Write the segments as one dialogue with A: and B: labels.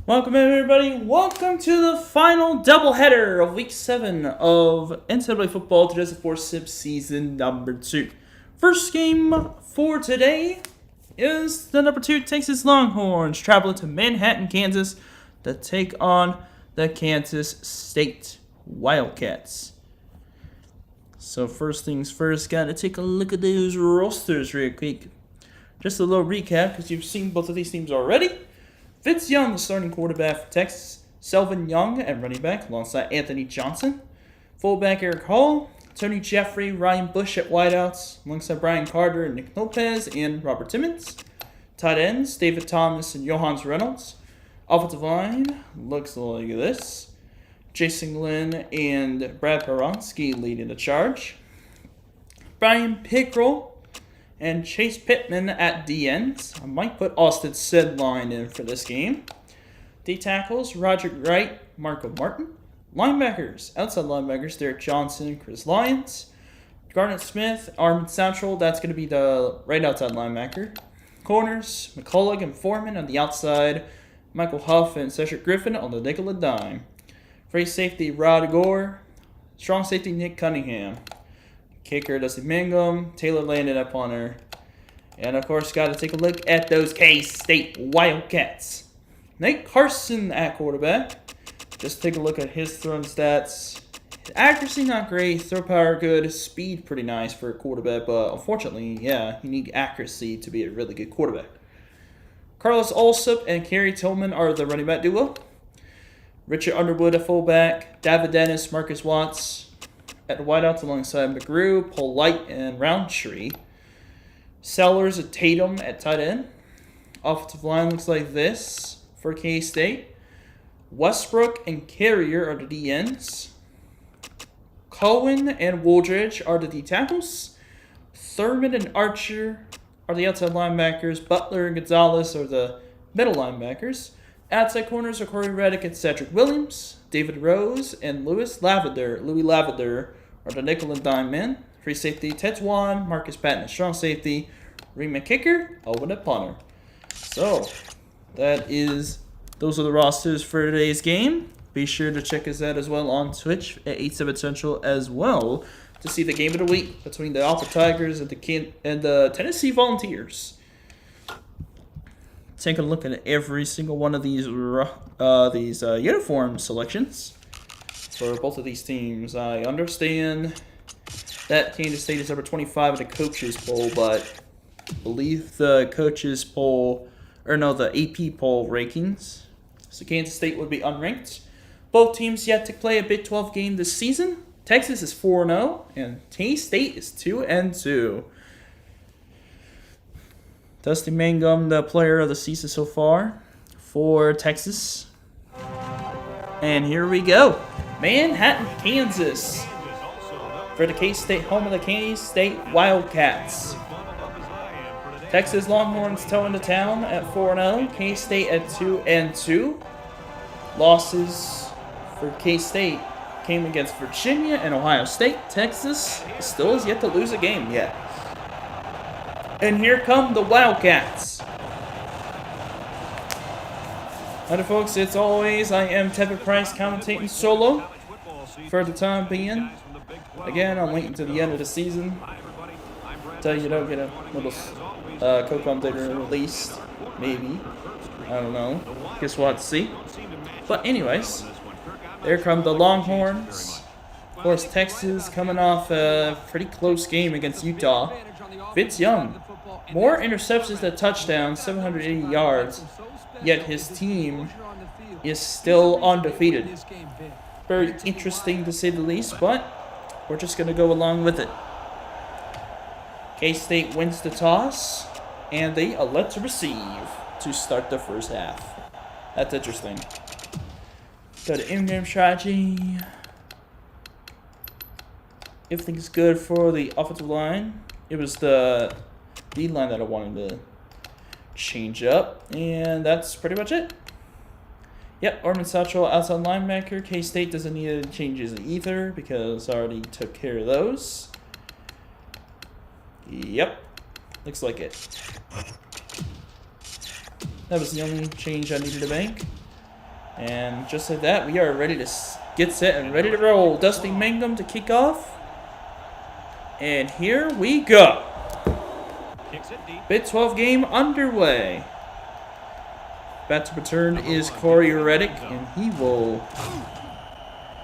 A: Welcome everybody, welcome to the final doubleheader of Week 7 of NCAA Football 2004 SIP Season number 2. First game for today is the number 2 Texas Longhorns traveling to Manhattan, Kansas to take on the Kansas State Wildcats. So first things first, gotta take a look at those rosters real quick. Just a little recap because you've seen both of these teams already. Fitz Young, the starting quarterback for Texas. Selvin Young at running back alongside Anthony Johnson. Fullback Eric Hall. Tony Jeffrey, Ryan Bush at wideouts alongside Brian Carter, Nick Lopez, and Robert Timmons. Tight ends, David Thomas and Johannes Reynolds. Offensive line looks like this. Jason Glenn and Brad Peronsky leading the charge. Brian Pickrell and Chase Pittman at D-ends. I might put Austin Sedline in for this game. D-tackles, Roger Wright, Marco Martin. Linebackers, outside linebackers, Derek Johnson, Chris Lyons. Garnett Smith, Armin Central, that's going to be the right outside linebacker. Corners, McCullough and Foreman on the outside. Michael Huff and Cedric Griffin on the nickel and dime. Free safety, Rod Gore. Strong safety, Nick Cunningham. Kicker, Dusty Mangum, Taylor Landon at punter. And, of course, got to take a look at those K-State Wildcats. Nate Carson at quarterback. Just take a look at his throwing stats. Accuracy, not great. Throw power, good. Speed, pretty nice for a quarterback. But, unfortunately, yeah, you need accuracy to be a really good quarterback. Carlos Alsop and Kerry Tillman are the running back duo. Richard Underwood at fullback. David Dennis, Marcus Watts at wideouts alongside McGrew, Polite, and Roundtree. Sellers and Tatum at tight end. Offensive line looks like this for K-State. Westbrook and Carrier are the D-ends. Cohen and Wooldridge are the D-tackles. Thurman and Archer are the outside linebackers. Butler and Gonzalez are the middle linebackers. Outside corners are Corey Reddick and Cedric Williams. David Rose and Louis Lavender are the nickel and dime men. Free safety, Tetuan, Marcus Patton at strong safety. Reman kicker, Owen at punter. So, those are the rosters for today's game. Be sure to check us out as well on Twitch at 8/7 Central as well to see the game of the week between the Alpha Tigers and the Tennessee Volunteers. Take a look at every single one of these uniform selections for both of these teams. I understand that Kansas State is number 25 in the coaches poll, but I believe the coaches poll, the AP poll rankings, so Kansas State would be unranked. Both teams yet to play a Big 12 game this season. Texas is 4-0 and K-State is 2-2. Dusty Mangum, the player of the season so far for Texas. And here we go. Manhattan, Kansas. For the K-State, home of the K-State Wildcats. Texas Longhorns toeing the town at 4-0. K-State at 2-2. Losses for K-State came against Virginia and Ohio State. Texas still has yet to lose a game yet. And here come the Wildcats. Alright, folks, it's always, I am Tevin Price commentating solo for the time being. Again, I'm waiting to the end of the season until you don't get a little Coke Digger released. Maybe. I don't know. Guess we'll have to see. But anyways, there come the Longhorns. Of course, Texas coming off a pretty close game against Utah. Fitz Young, more interceptions than touchdowns, 780 yards, yet his team is still undefeated. Very interesting to say the least, but we're just going to go along with it. K-State wins the toss, and they elect to receive to start the first half. That's interesting. Go to in-game strategy. Everything's good for the offensive line. It was the D-line that I wanted to change up, and that's pretty much it. Yep, Orman Satchel, outside linebacker. K-State doesn't need any changes either because I already took care of those. Yep, looks like it. That was the only change I needed to make. And just like that, we are ready to get set and ready to roll. Dusty Mangum to kick off. And here we go. Big 12 game underway. Bat to return is Corey Reddick, and he will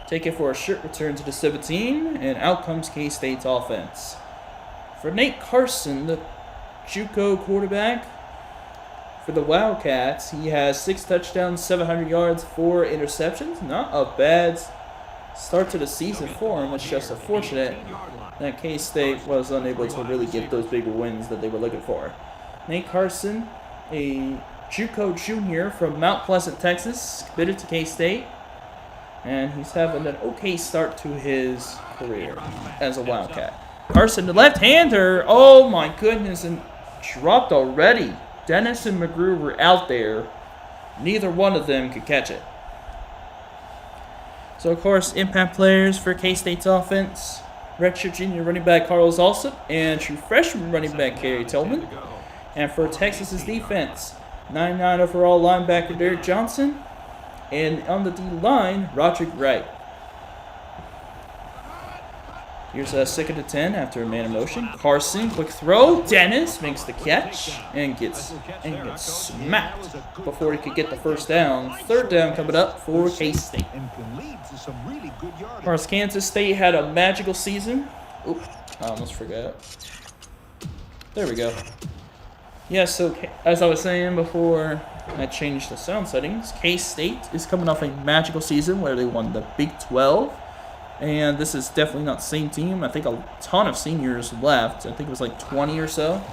A: take it for a short return to the 17, and out comes K-State's offense. For Nate Carson, the JUCO quarterback for the Wildcats, he has 6 touchdowns, 700 yards, 4 interceptions. Not a bad start to the season for him. It's just unfortunate that K-State was unable to really get those big wins that they were looking for. Nate Carson, a JUCO junior from Mount Pleasant, Texas, committed to K-State, and he's having an okay start to his career as a Wildcat. Carson, the left-hander, oh my goodness, and dropped already. Dennis and McGrew were out there. Neither one of them could catch it. So, of course, impact players for K-State's offense. Redshirt junior running back Carlos Alsop and true freshman running back Kerry Tillman. And for Texas's defense, 9'9" overall linebacker Derek Johnson. And on the D-line, Roderick Wright. Here's a 2nd and 10 after a man in motion. Carson, quick throw. Dennis makes the catch and gets smacked before he could get the first down. 3rd down coming up for K-State. Of course, Kansas State had a magical season. Oop, I almost forgot. There we go. Yeah, so as I was saying before I changed the sound settings, K-State is coming off a magical season where they won the Big 12. And this is definitely not the same team. I think a ton of seniors left. I think it was like 20 or so.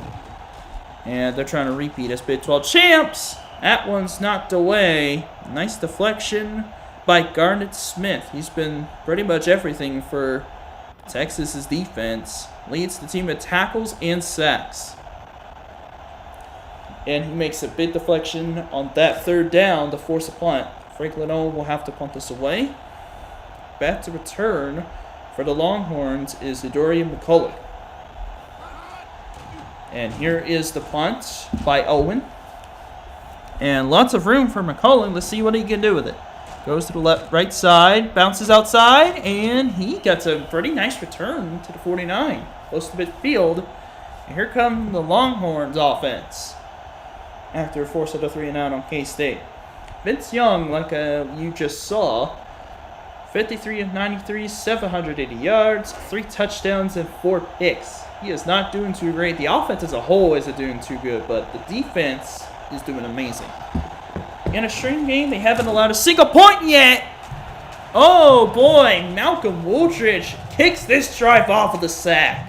A: And they're trying to repeat as Big 12 champs. That one's knocked away. Nice deflection by Garnett Smith. He's been pretty much everything for Texas's defense. Leads the team in tackles and sacks. And he makes a big deflection on that 3rd down to force a punt. Franklin O will have to punt this away. Back to return for the Longhorns is Dorian McCullough. And here is the punt by Owen. And lots of room for McCullough. Let's see what he can do with it. Goes to the right side, bounces outside, and he gets a pretty nice return to the 49. Close to midfield. And here come the Longhorns offense. After a force of a 3-and-out on K-State. Vince Young, like you just saw, 53 of 93, 780 yards, 3 touchdowns, and 4 picks. He is not doing too great. The offense as a whole isn't doing too good, but the defense is doing amazing. In a string game, they haven't allowed a single point yet. Oh boy, Malcolm Woolridge kicks this drive off with a sack.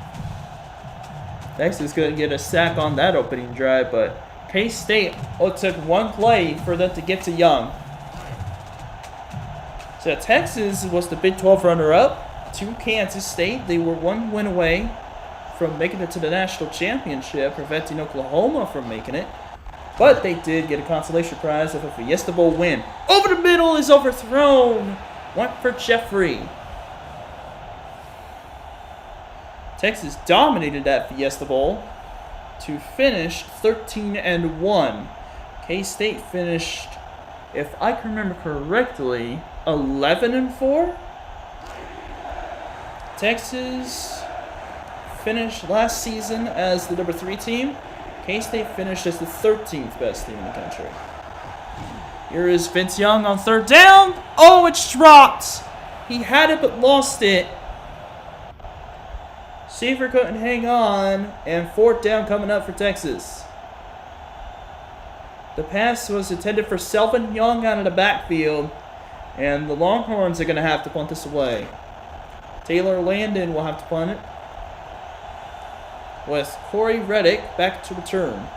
A: Texas couldn't get a sack on that opening drive, but K-State took one play for them to get to Young. So Texas was the Big 12 runner-up to Kansas State. They were 1 win away from making it to the national championship, preventing Oklahoma from making it. But they did get a consolation prize of a Fiesta Bowl win. Over the middle is overthrown. Went for Jeffrey. Texas dominated that Fiesta Bowl to finish 13-1. K-State finished, if I can remember correctly, 11-4. Texas finished last season as the number 3 team. K-State finished as the 13th best team in the country. Here is Vince Young on 3rd down. Oh, it's dropped. He had it but lost it. Seaver couldn't hang on, and 4th down coming up for Texas. The pass was intended for Selvin Young out of the backfield, and the Longhorns are going to have to punt this away. Taylor Landon will have to punt it, with Corey Reddick back to return.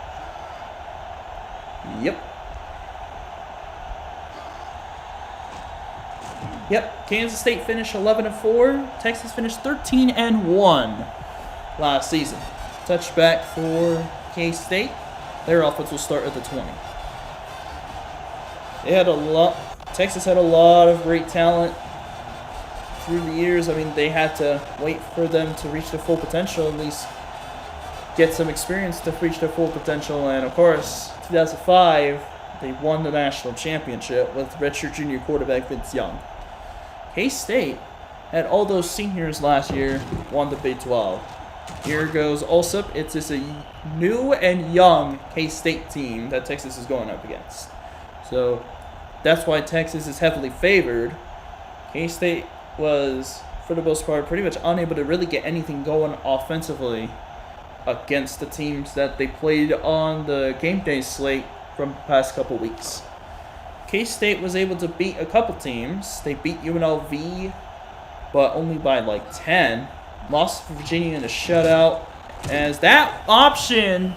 A: Yep, Kansas State finished 11-4. Texas finished 13-1 last season. Touchback for K-State. Their offense will start at the 20. Texas had a lot of great talent through the years. I mean, they had to wait for them to reach their full potential, at least get some experience to reach their full potential. And of course, 2005, they won the national championship with redshirt junior quarterback Vince Young. K-State had all those seniors last year, won the Big 12. Here goes Alsop. It's just a new and young K-State team that Texas is going up against. So that's why Texas is heavily favored. K-State was, for the most part, pretty much unable to really get anything going offensively against the teams that they played on the game day slate from the past couple weeks. K-State was able to beat a couple teams. They beat UNLV, but only by like 10. Lost to Virginia in a shutout, as that option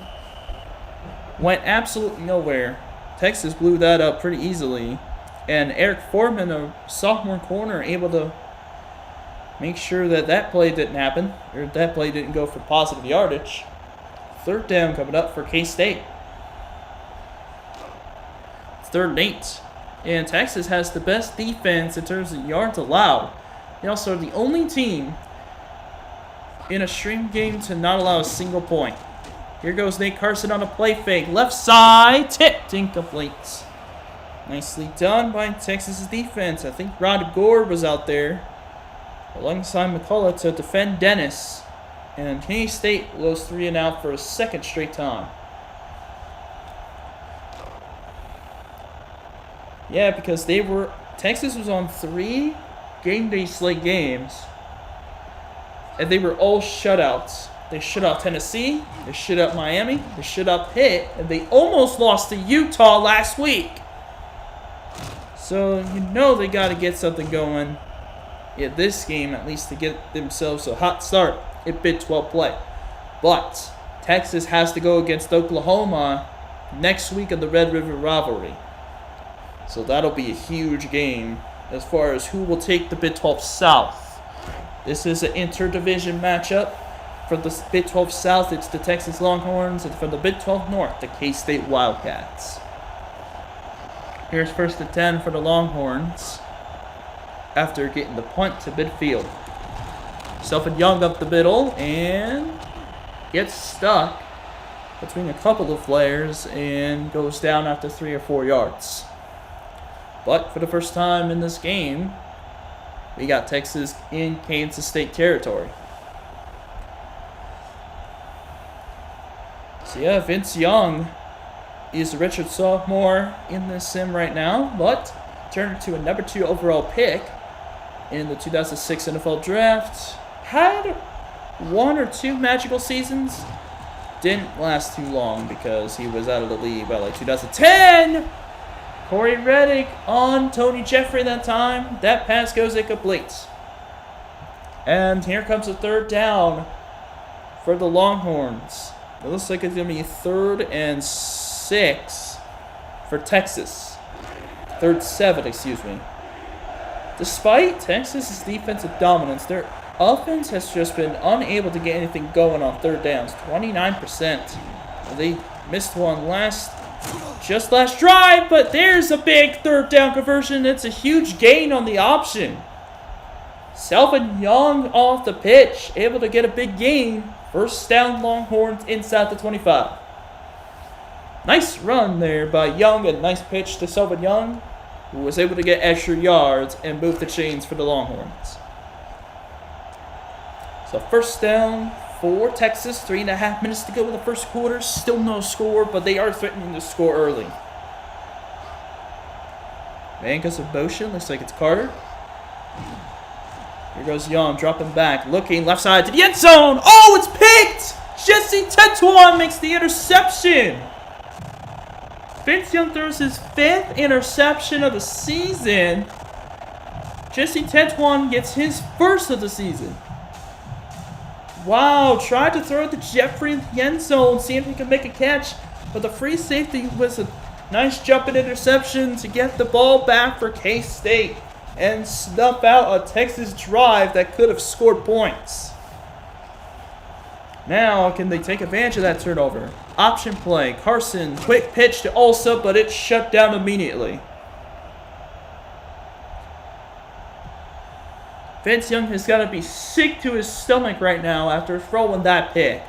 A: went absolutely nowhere. Texas blew that up pretty easily, and Eric Foreman, a sophomore corner, able to make sure that that play didn't happen, or that play didn't go for positive yardage. Third down coming up for K-State. It's 3rd and 8. And Texas has the best defense in terms of yards allowed. They also are the only team in a stream game to not allow a single point. Here goes Nate Carson on a play fake. Left side, tipped, incomplete. Nicely done by Texas's defense. I think Rod Gore was out there alongside McCullough to defend Dennis. And K-State goes 3 and out for a second straight time. Yeah, because Texas was on 3 game day slate games, and they were all shutouts. They shut out Tennessee, they shut out Miami, they shut out Pitt, and they almost lost to Utah last week. So you know they got to get something going in this game, at least to get themselves a hot start in Big 12 play. But Texas has to go against Oklahoma next week in the Red River rivalry. So that'll be a huge game as far as who will take the Big 12 South. This is an interdivision matchup. For the Big 12 South, it's the Texas Longhorns, and for the Big 12 North, the K-State Wildcats. Here's 1st and 10 for the Longhorns after getting the punt to midfield. Sylvan Young up the middle and gets stuck between a couple of players and goes down after 3 or 4 yards. But for the first time in this game, we got Texas in Kansas State territory. So yeah, Vince Young is a redshirt sophomore in this sim right now, but turned into a number 2 overall pick in the 2006 NFL Draft. Had 1 or 2 magical seasons. Didn't last too long because he was out of the league by like 2010. Corey Reddick on Tony Jeffrey that time. That pass goes incomplete. And here comes the 3rd down for the Longhorns. It looks like it's going to be 3rd and 6 for Texas. 3rd 7, excuse me. Despite Texas's defensive dominance, their offense has just been unable to get anything going on 3rd downs. 29%. They missed one last drive, but there's a big 3rd down conversion. It's a huge gain on the option. Sylvan Young off the pitch, able to get a big gain. 1st down Longhorns inside the 25. Nice run there by Young, and nice pitch to Sylvan Young, who was able to get extra yards and move the chains for the Longhorns. So 1st down for Texas, 3.5 minutes to go in the first quarter. Still no score, but they are threatening to score early. Man goes in motion, looks like it's Carter. Here goes Young, dropping back, looking left side to the end zone. Oh, it's picked! Jesse Tetuan makes the interception. Vince Young throws his 5th interception of the season. Jesse Tetuan gets his 1st of the season. Wow, tried to throw it to Jeffrey in the end zone, seeing if he could make a catch, but the free safety was a nice jumping interception to get the ball back for K-State and snuff out a Texas drive that could have scored points. Now, can they take advantage of that turnover? Option play, Carson, quick pitch to Ulsa, but it's shut down immediately. Vince Young has got to be sick to his stomach right now after throwing that pick.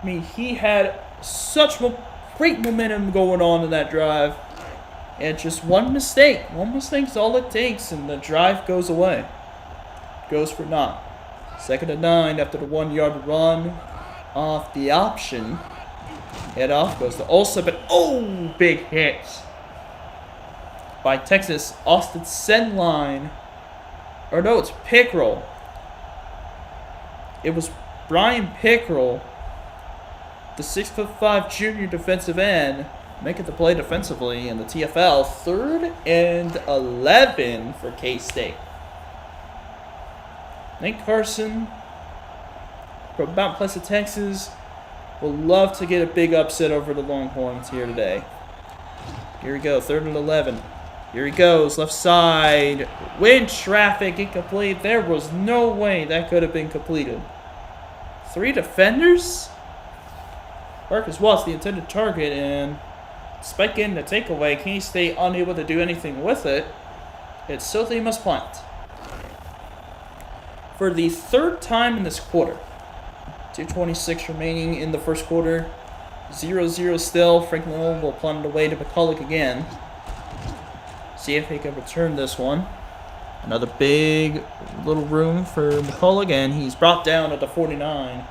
A: I mean, he had such great momentum going on in that drive. And just one mistake. One mistake is all it takes, and the drive goes away. Goes for naught. 2nd and 9 after the 1-yard run off the option. Head off goes to Olsa, but oh, big hit by Texas. Austin Senline. Or no, it's Pickrell. It was Brian Pickrell, the 6'5" junior defensive end, making the play defensively in the TFL. 3rd and 11 for K-State. Nate Carson from Mount Pleasant, Texas, will love to get a big upset over the Longhorns here today. Here we go, 3rd and 11. Here he goes, left side. Wind traffic, incomplete. There was no way that could have been completed. 3 defenders? Marcus Watts, the intended target, and despite getting the takeaway, K-State unable to do anything with it. It's so they must punt. For the 3rd time in this quarter. 2:26 remaining in the first quarter. 0-0 still. Franklin will punt it away to McCulloch again. See if he can return this one. Another big little room for McCulloch, and he's brought down at the 49.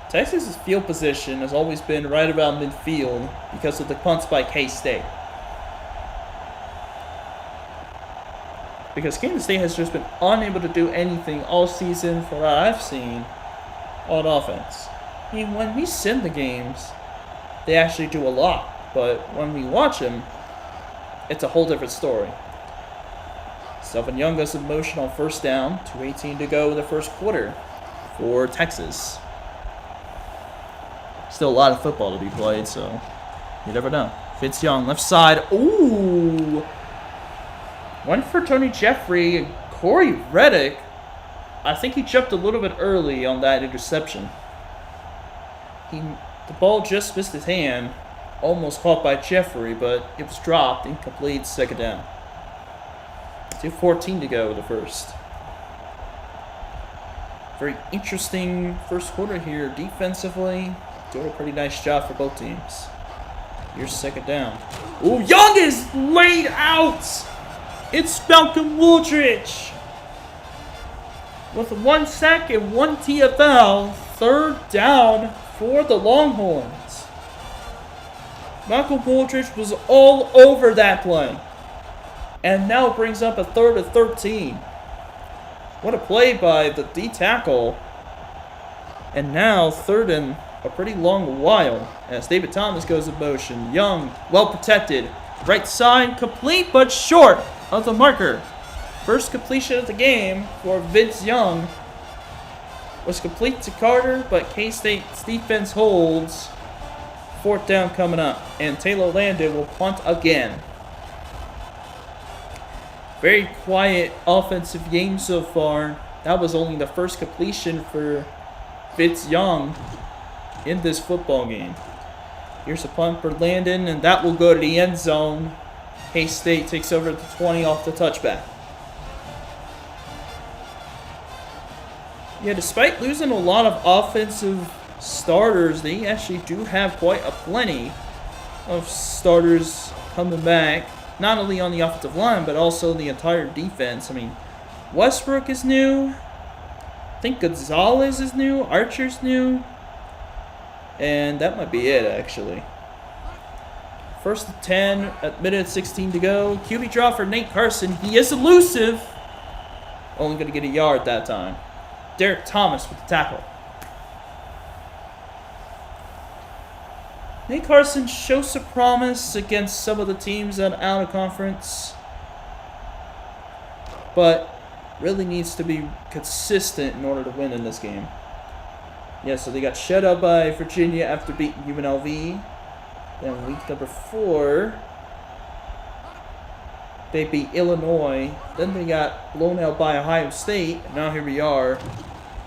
A: Texas's field position has always been right around midfield because of the punts by K-State. Because Kansas State has just been unable to do anything all season for what I've seen on offense. I mean, when we sim the games, they actually do a lot. But when we watch them, it's a whole different story. Sylvan Young goes in motion on 1st down. 2:18 to go in the first quarter for Texas. Still a lot of football to be played, so you never know. Fitz Young, left side. Ooh! One for Tony Jeffrey. Corey Reddick, I think he jumped a little bit early on that interception. The ball just missed his hand. Almost caught by Jeffrey, but it was dropped. Incomplete, 2nd down. 2:14 to go the first. Very interesting first quarter here. Defensively, doing a pretty nice job for both teams. Here's 2nd down. Ooh, Young is laid out! It's Malcolm Wooldridge with 1 sack and 1 TFL. 3rd down for the Longhorns. Malcolm Wooldridge was all over that play. And now brings up a 3rd and 13. What a play by the D tackle. And now 3rd and a pretty long while as David Thomas goes in motion. Young, well protected. Right side, complete but short of the marker. First completion of the game for Vince Young was complete to Carter, but K-State's defense holds. 4th down coming up, and Taylor Landon will punt again. Very quiet offensive game so far. That was only the first completion for Vince Young in this football game. Here's a punt for Landon, and that will go to the end zone. K-State takes over at the 20 off the touchback. Yeah, despite losing a lot of offensive starters, they actually do have quite a plenty of starters coming back. Not only on the offensive line, but also the entire defense. I mean, Westbrook is new. I think Gonzalez is new. Archer's new. And that might be it, actually. 1st and 10 at minute 16 to go. QB draw for Nate Carson. He is elusive. Only going to get a yard that time. Derek Thomas with the tackle. Nate Carson shows some promise against some of the teams that are out of conference, but really needs to be consistent in order to win in this game. Yeah, so they got shut out by Virginia after beating UNLV. Then week number 4, they beat Illinois. Then they got blown out by Ohio State. And now here we are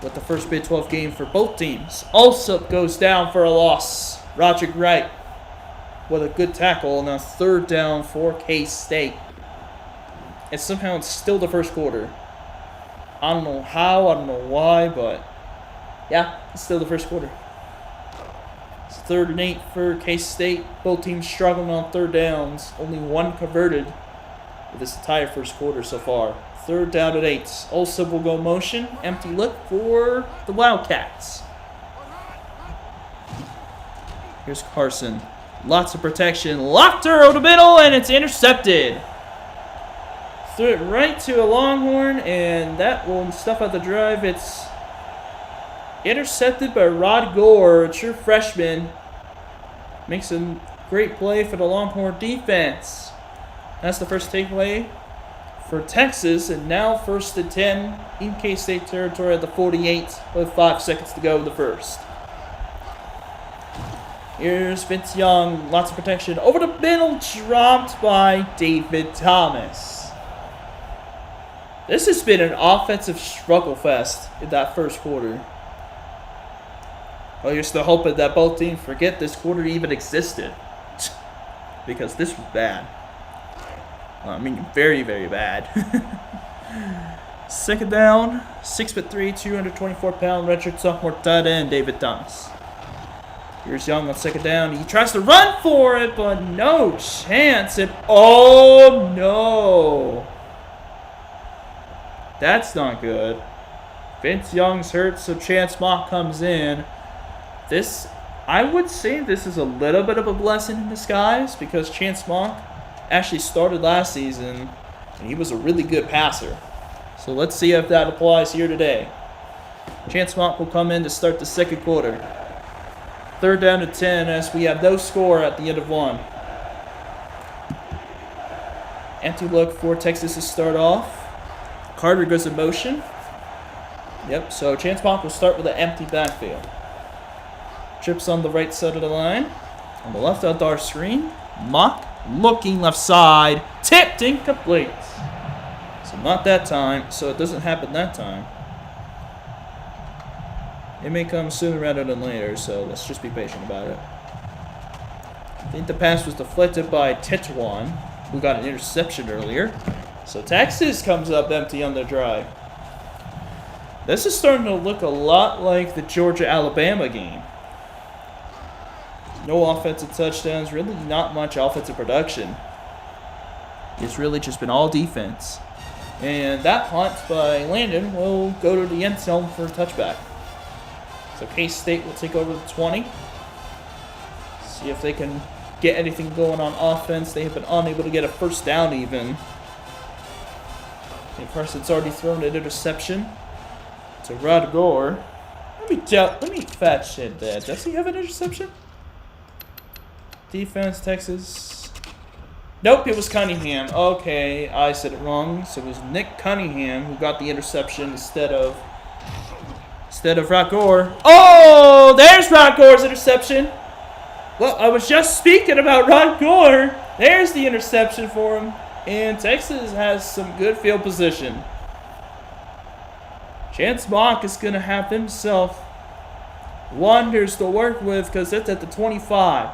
A: with the first Big 12 game for both teams. Alsop goes down for a loss. Roderick Wright with a good tackle. Now 3rd down for K-State. And somehow it's still the first quarter. I don't know how, I don't know why, but yeah, it's still the first quarter. It's 3rd and 8 for K-State. Both teams struggling on 3rd downs. Only one converted with this entire first quarter so far. 3rd down and 8. Also will go motion. Empty look for the Wildcats. Here's Carson. Lots of protection. Locked her over the middle, and it's intercepted. Threw it right to a Longhorn, and that will stuff out the drive. It's intercepted by Rod Gore, a true freshman. Makes a great play for the Longhorn defense. That's the first takeaway for Texas, and now 1st and 10 in K-State territory at the 48 with 5 seconds to go in the first. Here's Vince Young, lots of protection. Over the middle, dropped by David Thomas. This has been an offensive struggle fest in that first quarter. Well, you're still hoping that both teams forget this quarter even existed. Because this was bad. I mean, very, very bad. 2nd down, 6'3", 224-pound redshirt sophomore tight end David Thomas. Here's Young on 2nd down. He tries to run for it, but no chance. And oh no, that's not good. Vince Young's hurt, so Chance Mock comes in. This, I would say, this is a little bit of a blessing in disguise because Chance Mock actually started last season, and he was a really good passer. So let's see if that applies here today. Chance Mock will come in to start the 2nd quarter. 3rd down to 10 as we have no score at the end of 1. Empty look for Texas to start off. Carter goes in motion. Yep, so Chance Mock will start with an empty backfield. Trips on the right side of the line. On the left out our screen. Mock looking left side. Tipped incomplete. So not that time, so it doesn't happen that time. It may come sooner rather than later, so let's just be patient about it. I think the pass was deflected by Tetuan, who got an interception earlier. So Texas comes up empty on the drive. This is starting to look a lot like the Georgia-Alabama game. No offensive touchdowns, really not much offensive production. It's really just been all defense. And that punt by Landon will go to the end zone for a touchback. So K-State will take over the 20. See if they can get anything going on offense. They have been unable to get a 1st down even. And Carson's already thrown an interception to Rod Gore. Let me fact check that. Does he have an interception? Defense, Texas. Nope, it was Cunningham. Okay, I said it wrong. So it was Nick Cunningham who got the interception instead of Rod Gore. Oh, there's Rod Gore's interception. Well, I was just speaking about Rod Gore. There's the interception for him. And Texas has some good field position. Chance Mock is going to have himself wonders to work with because it's at the 25.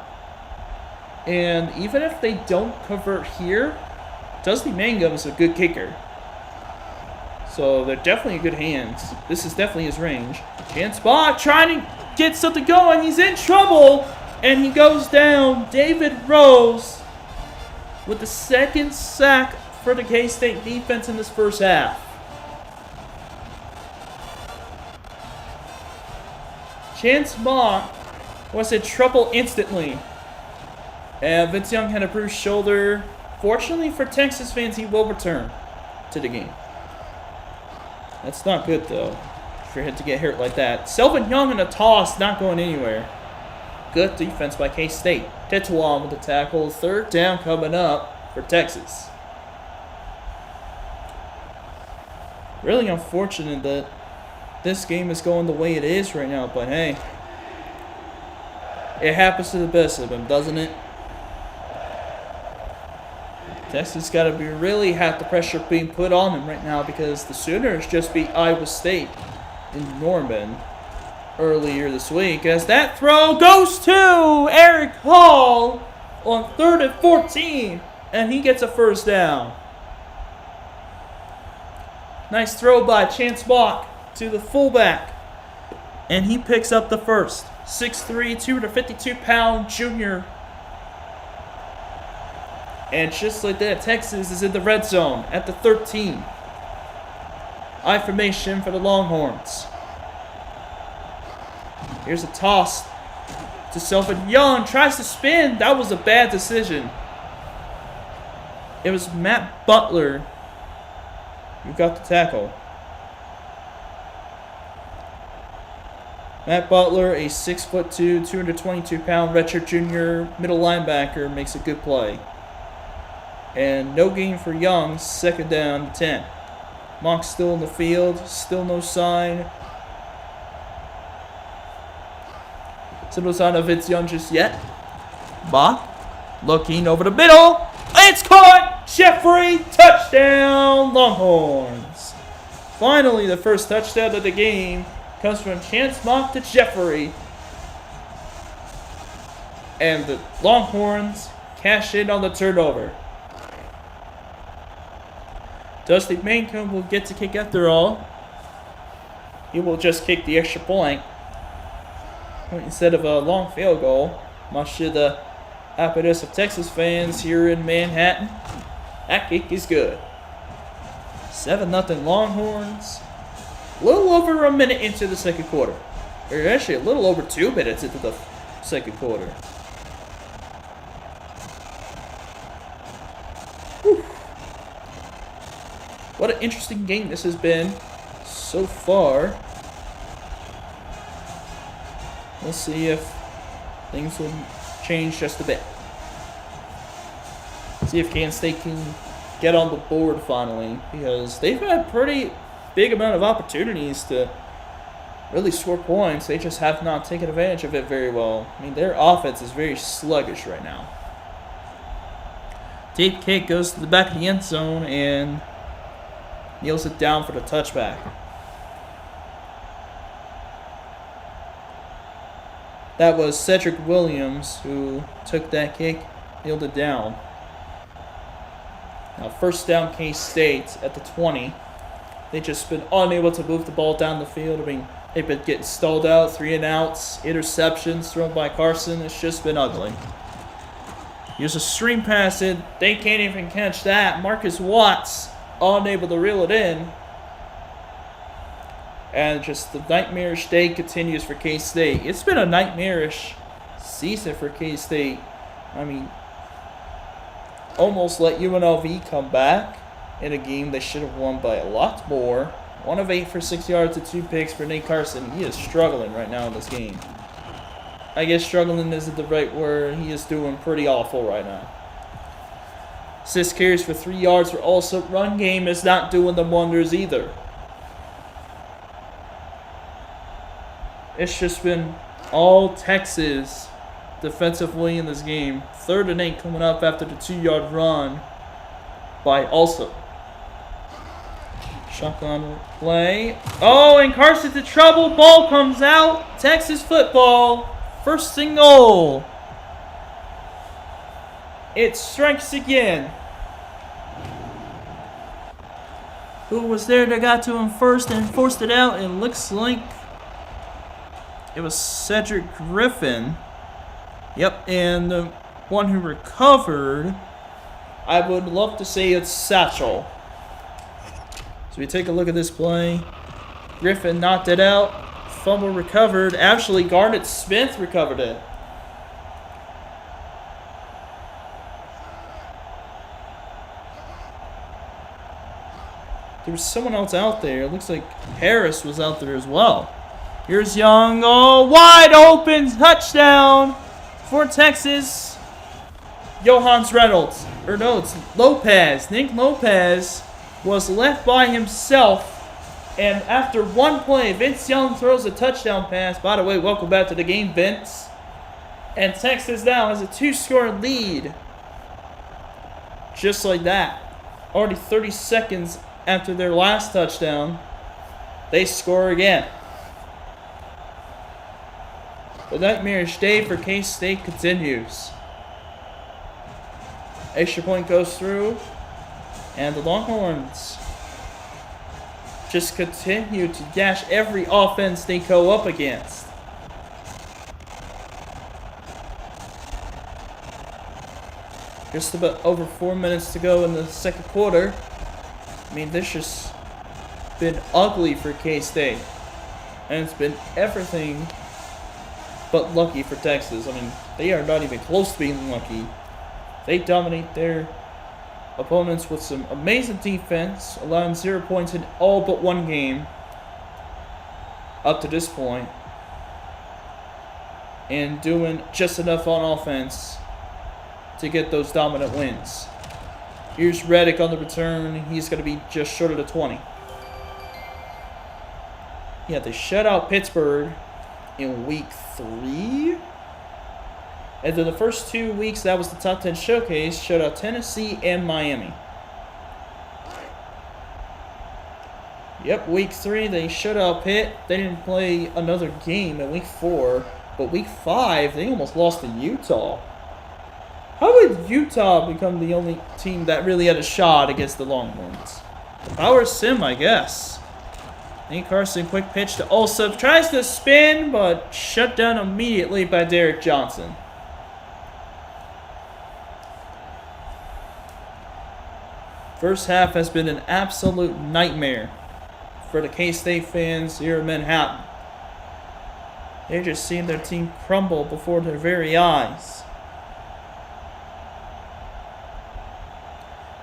A: And even if they don't convert here, Dusty Mangum is a good kicker. So they're definitely in good hands. This is definitely his range. Chance Mock trying to get something going. He's in trouble. And he goes down. David Rose with the 2nd sack for the K-State defense in this first half. Chance Mock was in trouble instantly. And Vince Young had a bruised shoulder. Fortunately for Texas fans, he will return to the game. That's not good, though, for him to get hurt like that. Selvin Young in a toss, not going anywhere. Good defense by K-State. Tetuan with the tackle. 3rd down coming up for Texas. Really unfortunate that this game is going the way it is right now, but hey, it happens to the best of them, doesn't it? Texas got to really have the pressure being put on them right now because the Sooners just beat Iowa State in Norman earlier this week. As that throw goes to Eric Hall on 3rd and 14, and he gets a 1st down. Nice throw by Chance Mock to the fullback, and he picks up the 1st. 6'3", 252-pound junior. And just like that, Texas is in the red zone at the 13. I formation for the Longhorns. Here's a toss to Sylvan Young. Tries to spin. That was a bad decision. It was Matt Butler who got the tackle. Matt Butler, a 6'2", 222-pound redshirt junior middle linebacker, makes a good play. And no gain for Young, second down to 10. Monk's still in the field, still no sign. Still no sign of Vince Young just yet. Bach looking over the middle. It's caught! Jeffrey, touchdown, Longhorns. Finally, the first touchdown of the game comes from Chance Mock to Jeffrey. And the Longhorns cash in on the turnover. Dusty Mancomb will get to kick after all. He will just kick the extra point instead of a long field goal, much to the happiness of Texas fans here in Manhattan. That kick is good. 7-0 Longhorns. A little over a minute into the second quarter. Or actually a little over 2 minutes into the second quarter. Whew. What an interesting game this has been so far. We'll see if things will change just a bit. See if Kansas State can get on the board finally, because they've had a pretty big amount of opportunities to really score points. They just have not taken advantage of it very well. I mean, their offense is very sluggish right now. Deep kick goes to the back of the end zone and kneels it down for the touchback. That was Cedric Williams who took that kick, kneeled it down. Now first down K-State at the 20. They've just been unable to move the ball down the field. I mean, they've been getting stalled out, 3-and-outs, interceptions thrown by Carson. It's just been ugly. Here's a stream pass in. They can't even catch that. Marcus Watts unable to reel it in. And just the nightmarish day continues for K-State. It's been a nightmarish season for K-State. I mean, almost let UNLV come back in a game they should have won by a lot more. 1 of 8 for 6 yards and 2 picks for Nate Carson. He is struggling right now in this game. I guess struggling isn't the right word. He is doing pretty awful right now. 6 carries for 3 yards. For also, run game is not doing them wonders either. It's just been all Texas defensively in this game. 3rd and 8 coming up after the 2-yard run by also. Shotgun play. Oh, and Carson's in trouble. Ball comes out. Texas football. First and goal. It strikes again. Who was there that got to him first and forced it out? It looks like it was Cedric Griffin. Yep, and the one who recovered, I would love to say it's Satchel. So we take a look at this play. Griffin knocked it out. Fumble recovered. Actually, Garnett Smith recovered it. There was someone else out there. It looks like Harris was out there as well. Here's Young. Oh, wide open touchdown for Texas. Johans Reynolds. Or no, it's Lopez. Nick Lopez was left by himself. And after one play, Vince Young throws a touchdown pass. By the way, welcome back to the game, Vince. And Texas now has a 2-score lead. Just like that. Already 30 seconds after their last touchdown, they score again. The nightmarish day for K-State continues. Extra point goes through, and the Longhorns just continue to dash every offense they go up against. Just about over 4 minutes to go in the second quarter. I mean, this just been ugly for K-State. And it's been everything but lucky for Texas. I mean, they are not even close to being lucky. They dominate their opponents with some amazing defense, allowing 0 points in all but one game up to this point, and doing just enough on offense to get those dominant wins. Here's Reddick on the return. He's going to be just short of the 20. Yeah, they shut out Pittsburgh in week 3. And then the first 2 weeks, that was the top 10 showcase, shut out Tennessee and Miami. Yep, week 3, they shut out Pitt. They didn't play another game in week 4. But week 5, they almost lost to Utah. How would Utah become the only team that really had a shot against the Longhorns? Power sim, I guess. Nate Carson, quick pitch to Olsop. Tries to spin, but shut down immediately by Derek Johnson. First half has been an absolute nightmare for the K-State fans here in Manhattan. They're just seeing their team crumble before their very eyes.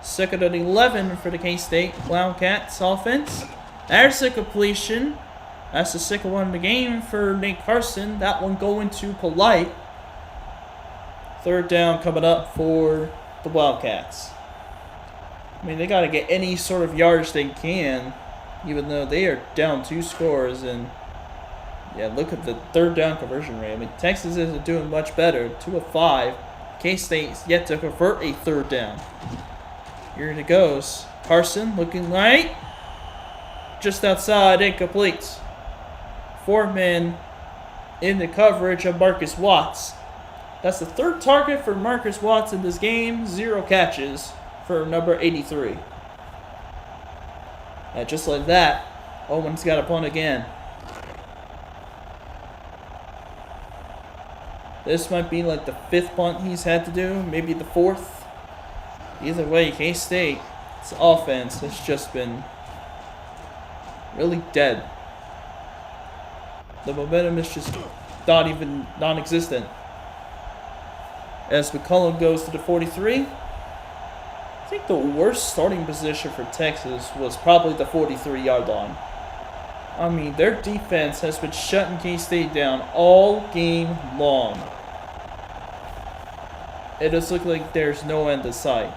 A: Second and 11 for the K-State Wildcats offense. There's a completion. That's the second one in the game for Nate Carson. That one going to Polite. Third down coming up for the Wildcats. I mean, they got to get any sort of yardage they can, even though they are down 2 scores. And yeah, look at the third down conversion rate. I mean, Texas isn't doing much better. 2 of 5. K-State's yet to convert a third down. Here it goes. Carson looking right. Just outside, incomplete. 4 men in the coverage of Marcus Watts. That's the third target for Marcus Watts in this game. 0 catches for number 83. And just like that, Owens got a punt again. This might be like the 5th punt he's had to do, maybe the 4th. Either way, K-State's offense has just been really dead. The momentum is just not even non-existent. As McCullum goes to the 43. I think the worst starting position for Texas was probably the 43-yard line. I mean, their defense has been shutting K-State down all game long. It does look like there's no end in sight.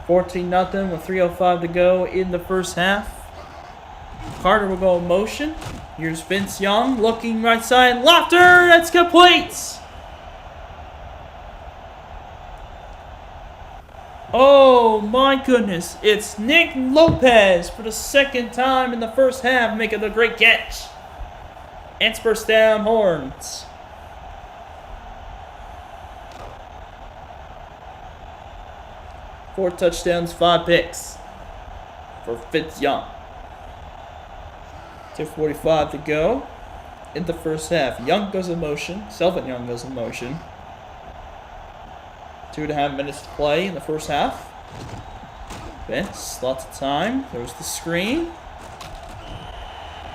A: 14-0 with 3:05 to go in the first half. Carter will go in motion. Here's Vince Young looking right side. Lofter, that's complete. Oh my goodness. It's Nick Lopez for the 2nd time in the first half making the great catch. And first down Horns. Four touchdowns, 5 picks for Fitz Young. 2:45 to go in the first half. Young goes in motion. Selvin Young goes in motion. 2.5 minutes to play in the first half. Vince, lots of time. There's the screen.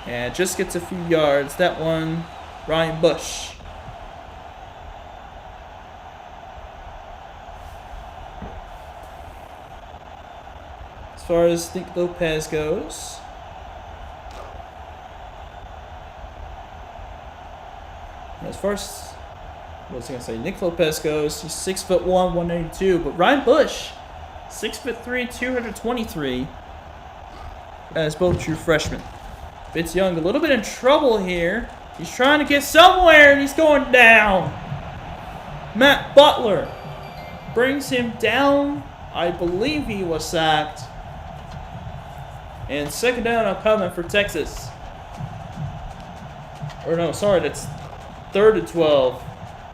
A: And just gets a few yards. That one, Ryan Bush. As far as Nick Lopez goes, Nick Lopez goes, he's 6'1", 192, but Ryan Bush, 6'3", 223, as both true freshmen. Fitz Young a little bit in trouble here. He's trying to get somewhere, and he's going down. Matt Butler brings him down. I believe he was sacked. And second down upcoming for Texas. Or no, sorry, that's 3rd and 12.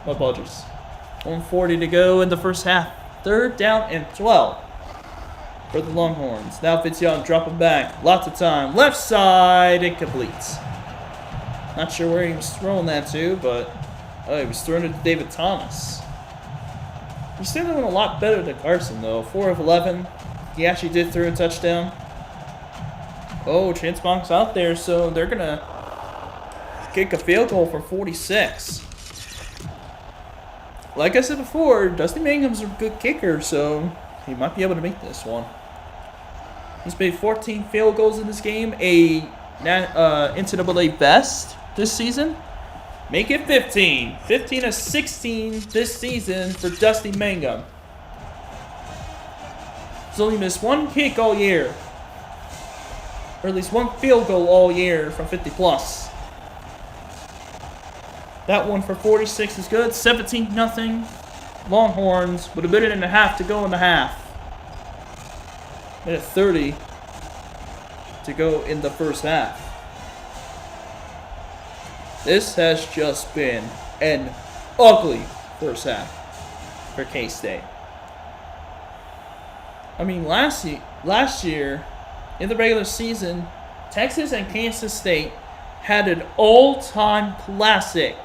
A: My apologies. 1:40 to go in the first half. 3rd down and 12 for the Longhorns. Now Fitz Young dropping back. Lots of time. Left side, incomplete. Not sure where he was throwing that to, but he was throwing it to David Thomas. He's still doing a lot better than Carson, though. 4 of 11. He actually did throw a touchdown. Oh, chance box out there, so they're going to kick a field goal for 46. Like I said before, Dusty Mangum's a good kicker, so he might be able to make this one. He's made 14 field goals in this game, a NCAA best this season. Make it 15. 15 of 16 this season for Dusty Mangum. He's only missed one kick all year. Or at least one field goal all year from 50 plus. That one for 46 is good. 17-0. Longhorns with a minute and a half to go in the half. Minute 30 to go in the first half. This has just been an ugly first half for K-State. I mean, last year, in the regular season, Texas and Kansas State had an all-time classic.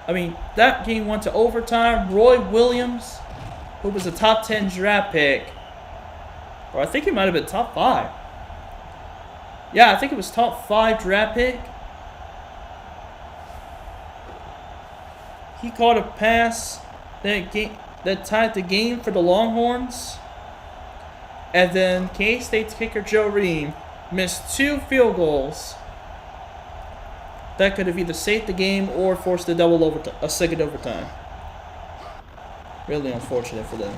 A: I mean, that game went to overtime. Roy Williams, who was a top 10 draft pick, or I think he might have been top 5. Yeah, I think it was top 5 draft pick. He caught a pass that tied the game for the Longhorns. And then K-State's kicker Joe Ream missed 2 field goals that could have either saved the game or forced a second overtime. Really unfortunate for them.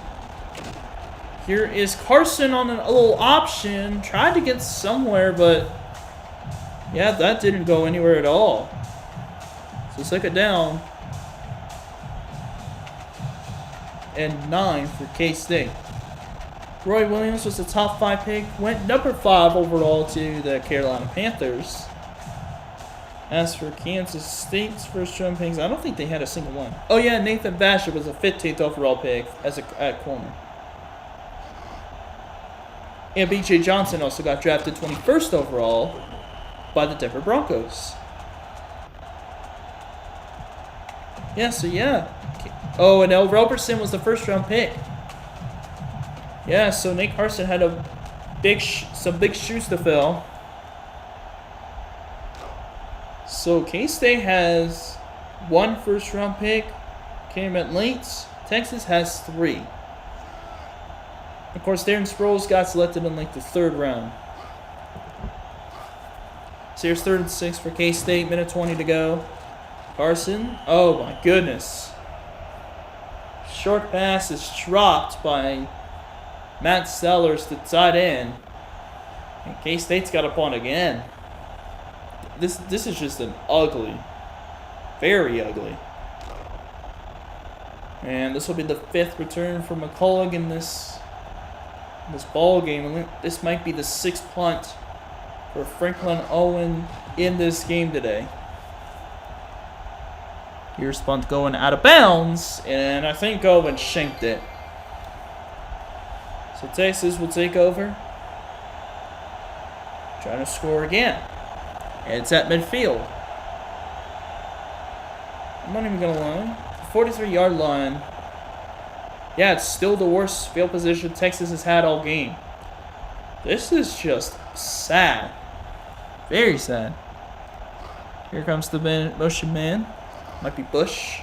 A: Here is Carson on a little option. Tried to get somewhere, but yeah, that didn't go anywhere at all. So second down. And 9 for K-State. Roy Williams was the top 5 pick. Went number 5 overall to the Carolina Panthers. As for Kansas State's first round picks, I don't think they had a single one. Oh yeah, Nathan Vasher was a 15th overall pick at corner. And B.J. Johnson also got drafted 21st overall by the Denver Broncos. Yeah, so yeah. Oh, and L. Roberson was the first round pick. Yeah, so Nate Carson had some big shoes to fill. So K-State has 1 first round pick, came in late. Texas has 3. Of course, Darren Sproles got selected in like the 3rd round. So here's 3rd and 6 for K-State, minute 20 to go. Carson, oh my goodness. Short pass is dropped by Matt Sellers to tight end. And K-State's got a punt again. This is just an ugly, very ugly. And this will be the 5th return for McCullough in this ball game. This might be the 6th punt for Franklin Owen in this game today. Here's punt going out of bounds, and I think Owen shanked it. So Texas will take over. Trying to score again. And it's at midfield. I'm not even going to lie. 43-yard line. Yeah, it's still the worst field position Texas has had all game. This is just sad. Very sad. Here comes the motion man. Might be Bush.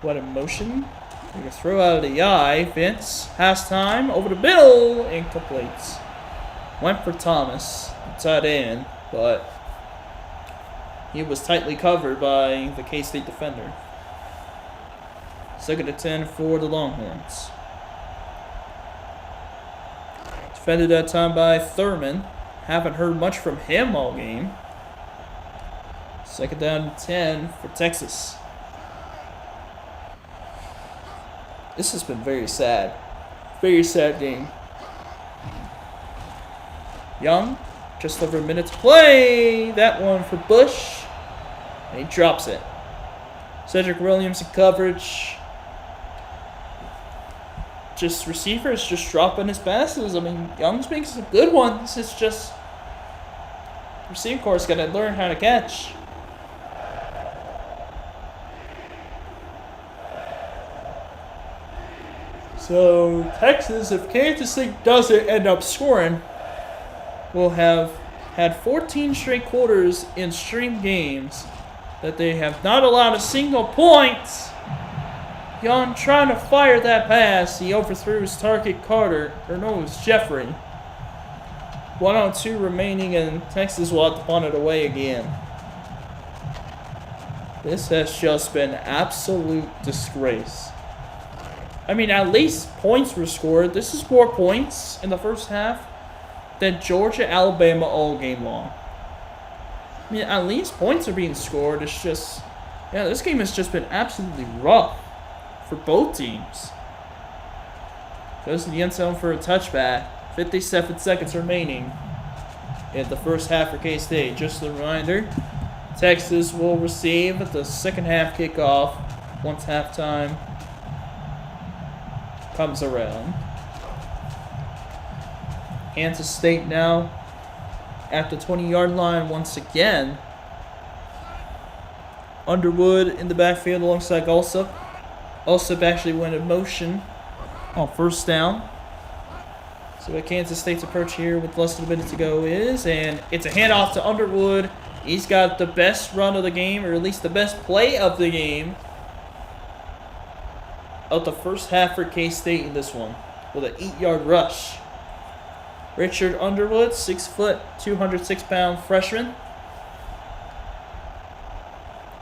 A: What a motion. You're going to throw out of the eye. Vince has time. Over the middle. Incomplete. Went for Thomas. Tight end. But he was tightly covered by the K-State defender. 2nd and 10 for the Longhorns. Defended that time by Thurman. Haven't heard much from him all game. 2nd down and 10 for Texas. This has been very sad. Very sad game. Young, just over a minute to play. That one for Bush. And he drops it. Cedric Williams in coverage. Just receivers just dropping his passes. I mean, Young's making some good ones. It's just receiving course got to learn how to catch. So, Texas, if Kansas State doesn't end up scoring, will have had 14 straight quarters in stream games that they have not allowed a single point. Young trying to fire that pass. He overthrew his target Carter. Or no, it was Jeffrey. 1:02 remaining, and Texas will have to punt it away again. This has just been absolute disgrace. I mean, at least points were scored. This is more points in the first half than Georgia, Alabama all game long. I mean, at least points are being scored. It's just, yeah, this game has just been absolutely rough for both teams. Goes to the end zone for a touchback. 57 seconds remaining in the first half for K-State. Just a reminder, Texas will receive at the second half kickoff once halftime comes around. Kansas State now at the 20-yard line once again. Underwood in the backfield alongside Alsop. Alsop actually went in motion on first down. So what Kansas State's approach here with less than a minute to go is, and it's a handoff to Underwood. He's got the best run of the game, or at least the best play of the game of the first half for K-State in this one, with an 8-yard rush. Richard Underwood, 6 foot, 206-pound freshman,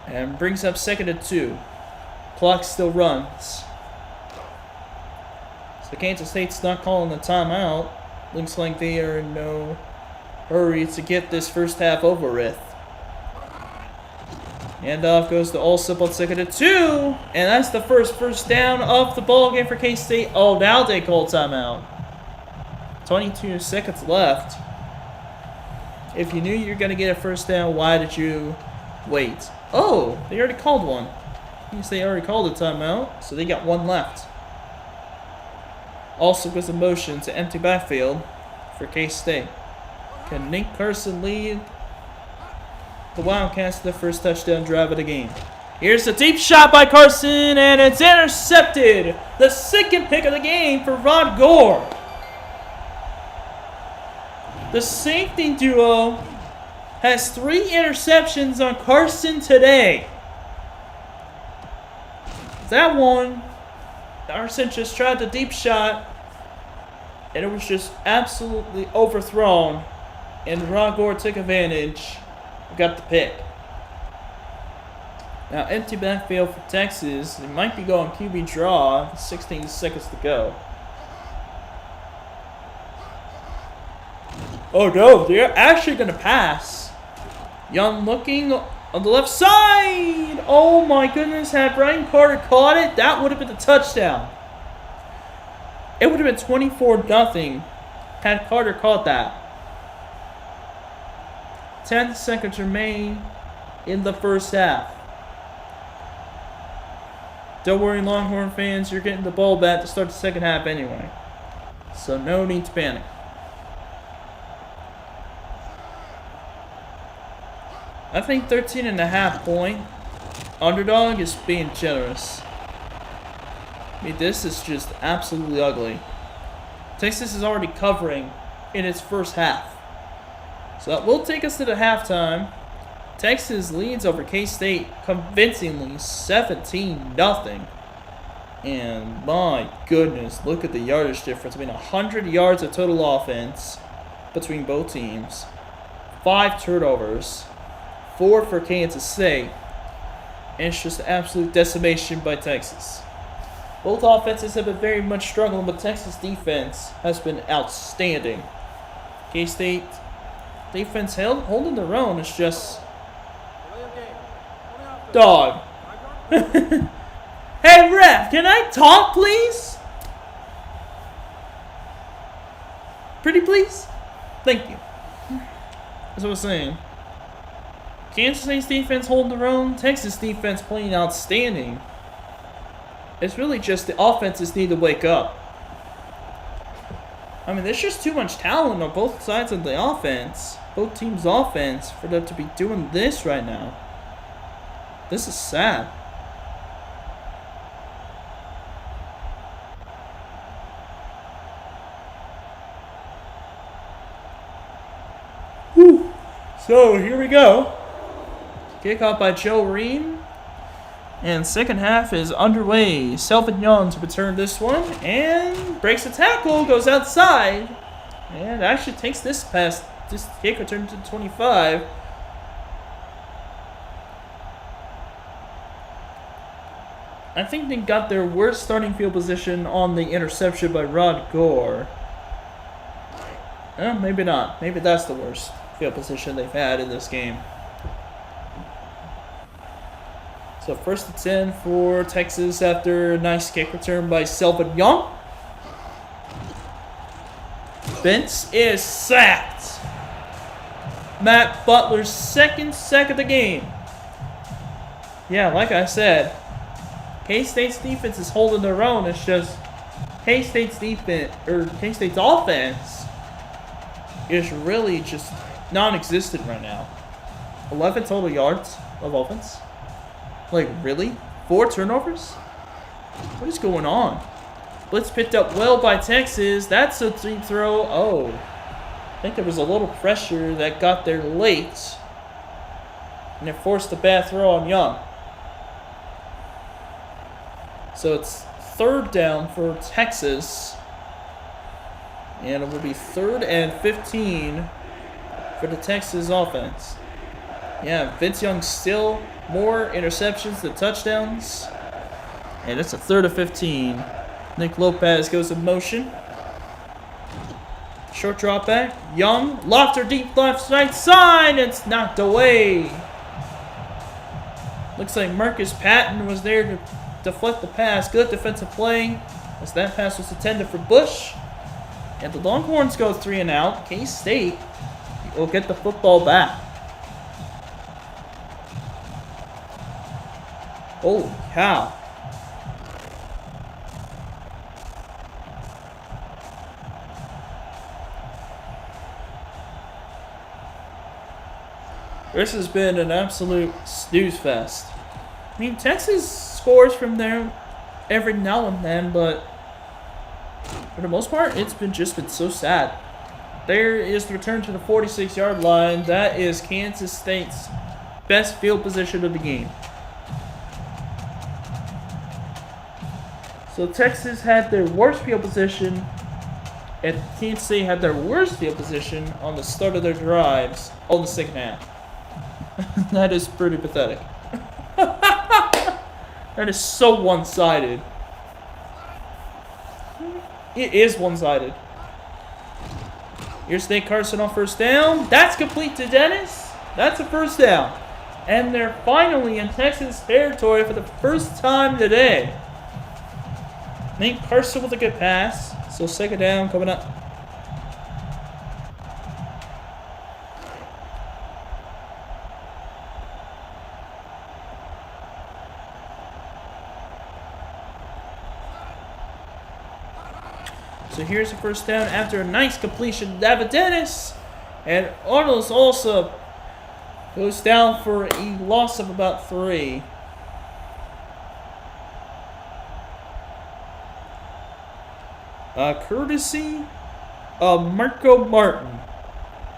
A: and brings up 2nd and 2. Clock still runs. So Kansas State's not calling the timeout. Looks like they are in no hurry to get this first half over with. Handoff goes to Alsop on 2nd and 2. And that's the first down of the ball game for K-State. Oh, now they call timeout. 22 seconds left. If you knew you were going to get a first down, why did you wait? Oh, they already called one. Means they already called a timeout, so they got one left. Also goes in motion to empty backfield for K-State. Can Nate Carson lead the Wildcats to the first touchdown drive of the game? Here's the deep shot by Carson, and it's intercepted. The second pick of the game for Rod Gore. The safety duo has 3 interceptions on Carson today. That one, Carson just tried the deep shot, and it was just absolutely overthrown. And Rod Gore took advantage, got the pick. Now, empty backfield for Texas. They might be going QB draw. 16 seconds to go. Oh no, they're actually going to pass. Young looking on the left side. Oh my goodness, had Brian Carter caught it, that would have been the touchdown. It would have been 24-0 had Carter caught that. 10 seconds remain in the first half. Don't worry, Longhorn fans, you're getting the ball back to start the second half anyway. So no need to panic. I think 13.5 point underdog is being generous. I mean, this is just absolutely ugly. Texas is already covering in its first half. So that will take us to the halftime. Texas leads over K-State convincingly 17-0. And my goodness, look at the yardage difference. I mean, 100 yards of total offense between both teams. 5 turnovers. 4 for Kansas State. And it's just absolute decimation by Texas. Both offenses have been very much struggling, but Texas defense has been outstanding. K-State defense holding their own. It's just... Dog. Hey, ref, can I talk, please? Pretty please? Thank you. That's what I was saying. Kansas State's defense holding their own. Texas defense playing outstanding. It's really just the offenses need to wake up. I mean, there's just too much talent on both sides of the offense. Both teams' offense for them to be doing this right now. This is sad. So here we go. Kickoff by Joe Ream. And second half is underway. Selvin Young to return this one. And breaks the tackle. Goes outside. And actually takes this pass. This kick return to 25. I think they got their worst starting field position on the interception by Rod Gore. Maybe not. Maybe that's the worst field position they've had in this game. So first and 10 for Texas after a nice kick return by Selvin Young. Vince is sacked. Matt Butler's second sack of the game. Yeah, like I said, K-State's defense is holding their own. It's just K-State's defense, or K-State's offense, is really just non-existent right now. 11 total yards of offense. Like, really? 4 turnovers? What is going on? Blitz picked up well by Texas. That's a deep throw. Oh. I think there was a little pressure that got there late. And it forced a bad throw on Young. So it's third down for Texas. And it will be 3rd and 15 for the Texas offense. Yeah, Vince Young still more interceptions than touchdowns. And it's a 3rd and 15. Nick Lopez goes in motion. Short drop back. Young, lofter deep left right side. It's knocked away. Looks like Marcus Patton was there to deflect the pass. Good defensive play as that pass was intended for Bush. And the Longhorns go 3 and out. K-State will get the football back. Holy cow. This has been an absolute snooze fest. I mean, Texas scores from there every now and then, but for the most part, it's been so sad. There is the return to the 46-yard line. That is Kansas State's best field position of the game. So Texas had their worst field position, and Kansas State had their worst field position on the start of their drives on the second half. That is pretty pathetic. That is so one-sided. It is one-sided. Here's Nate Carson on first down. That's complete to Dennis. That's a first down. And they're finally in Texas territory for the first time today. Nate Carson with a good pass. So second down coming up. So here's the first down after a nice completion. David Dennis. And Arnold's also goes down for a loss of about 3. Courtesy of Marco Martin.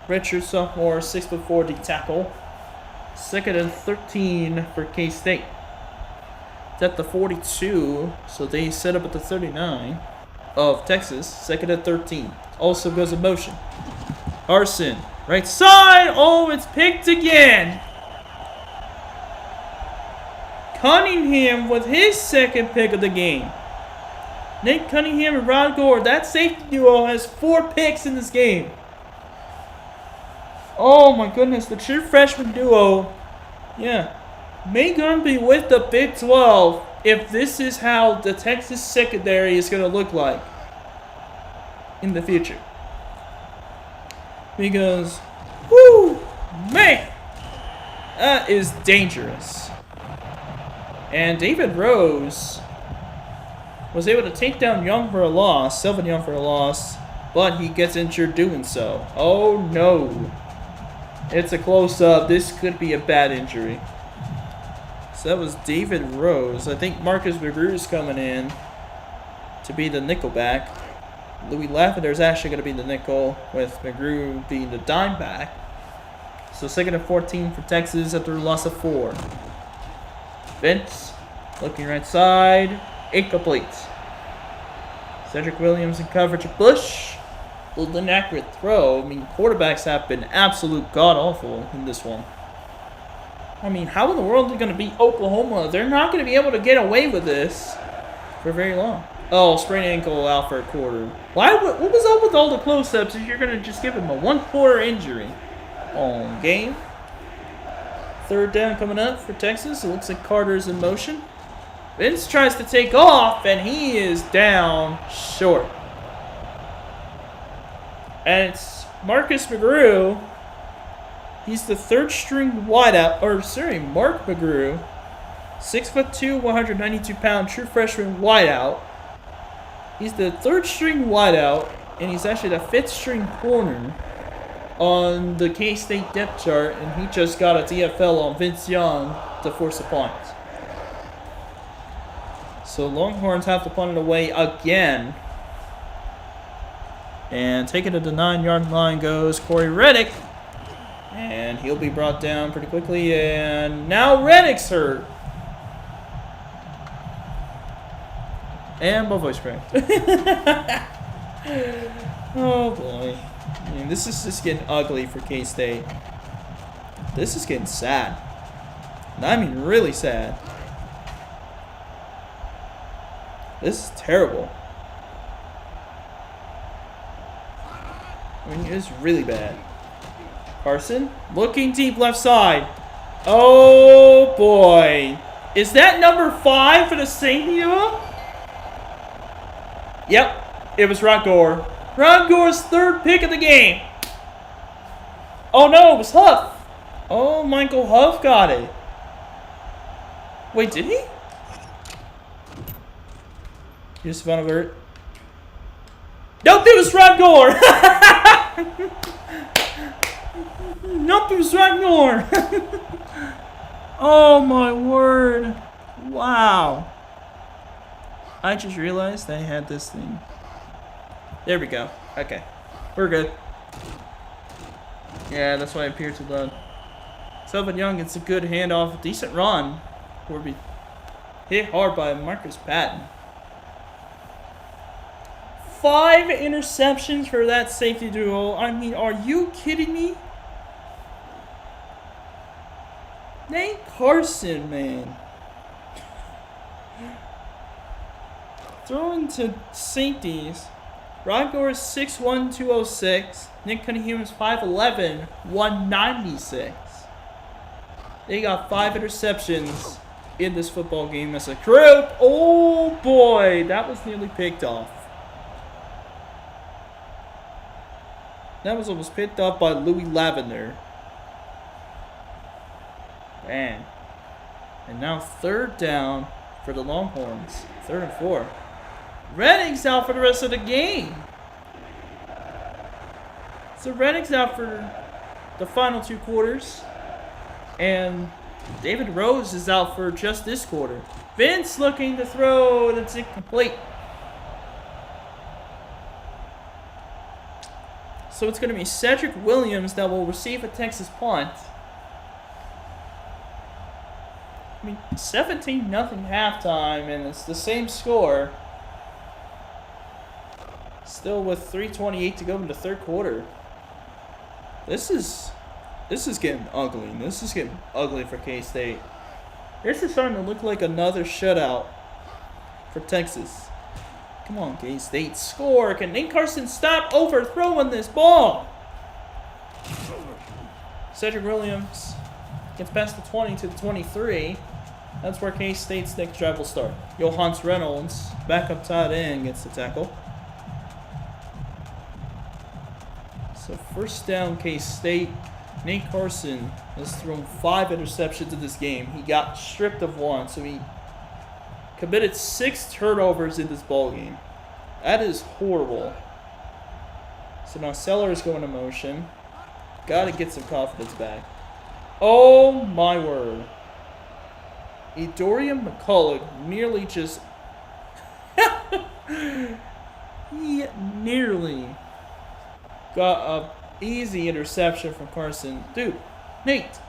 A: Redshirt sophomore, 6'4" D tackle. 2nd and 13 for K-State. It's at the 42, so they set up at the 39 of Texas. 2nd and 13. Also goes in motion. Carson, right side. Oh, it's picked again. Cunningham with his second pick of the game. Nate Cunningham and Rod Gore, that safety duo has 4 picks in this game. Oh my goodness, the true freshman duo, yeah, may gonna be with the Big 12 if this is how the Texas secondary is gonna look like in the future. Because, whoo, man, that is dangerous. And David Rose was able to take down Young for a loss, Selvin Young for a loss, but he gets injured doing so. Oh no. It's a close-up. This could be a bad injury. So that was David Rose. I think Marcus McGrew is coming in to be the nickelback. Louis Lavender is actually going to be the nickel, with McGrew being the dime back. So 2nd and 14 for Texas after a loss of 4. Vince looking right side. Incomplete. Cedric Williams in coverage of Bush. A little inaccurate throw. I mean, quarterbacks have been absolute god-awful in this one. I mean, how in the world are they going to beat Oklahoma? They're not going to be able to get away with this for very long. Oh, sprained ankle out for a quarter. What was up with all the close-ups if you're going to just give him a 1-quarter injury? On game. 3rd down coming up for Texas. It looks like Carter's in motion. Vince tries to take off, and he is down short. And it's Marcus McGrew. He's the 3rd-string wideout, Mark McGrew. 6'2", 192-pound true freshman wideout. He's the 3rd-string wideout, and he's actually the 5th-string corner on the K-State depth chart, and he just got a DFL on Vince Young to force a punt. So Longhorns have to punt it away again. And taking it to the 9-yard line goes Corey Reddick. And he'll be brought down pretty quickly, and now Reddick's hurt. And my voice cracked. Oh boy. I mean, this is just getting ugly for K-State. This is getting sad. And I mean really sad. This is terrible. I mean, it's really bad. Carson, looking deep left side. Oh boy. Is that number 5 for the safety duo? Yep, it was Ron Gore. Ron Gore's 3rd pick of the game. Oh no, it was Huff. Oh, Michael Huff got it. Wait, did he? Here's Van Avert. Nope, it was Ron Gore. Nope, it was Ron Gore. Oh my word. Wow. I just realized I had this thing. There we go. Okay. We're good. Yeah, that's why I appeared to load. Selvin Young gets a good handoff. Decent run. Will be hit hard by Marcus Patton. 5 interceptions for that safety duo. I mean, are you kidding me? Nate Carson, man. Throwing to safeties. Ron Gore is 6'1", 206. Nick Cunningham is 5'11", 196. They got 5 interceptions in this football game as a group. Oh boy, that was nearly picked off. That was almost picked off by Louis Lavender. Man. And now 3rd down for the Longhorns. 3rd and 4. Reddick's out for the rest of the game. So Reddick's out for the final 2 quarters. And David Rose is out for just this quarter. Vince looking to throw, and it's incomplete. So it's going to be Cedric Williams that will receive a Texas punt. I mean, 17-0 halftime, and it's the same score. Still with 3:28 to go in the 3rd quarter. This is getting ugly. This is getting ugly for K-State. This is starting to look like another shutout for Texas. Come on, K-State, score. Can Nate Carson stop overthrowing this ball? Cedric Williams gets past the 20 to the 23. That's where K-State's next drive will start. Johannes Reynolds, backup tight end, gets the tackle. So 1st down, K-State. Nate Carson has thrown 5 interceptions in this game. He got stripped of 1, so he committed 6 turnovers in this ball game. That is horrible. So now Sellers going to motion. Got to get some confidence back. Oh my word. Edorian McCullough nearly just... he nearly got a easy interception from Carson. Dude, Nate,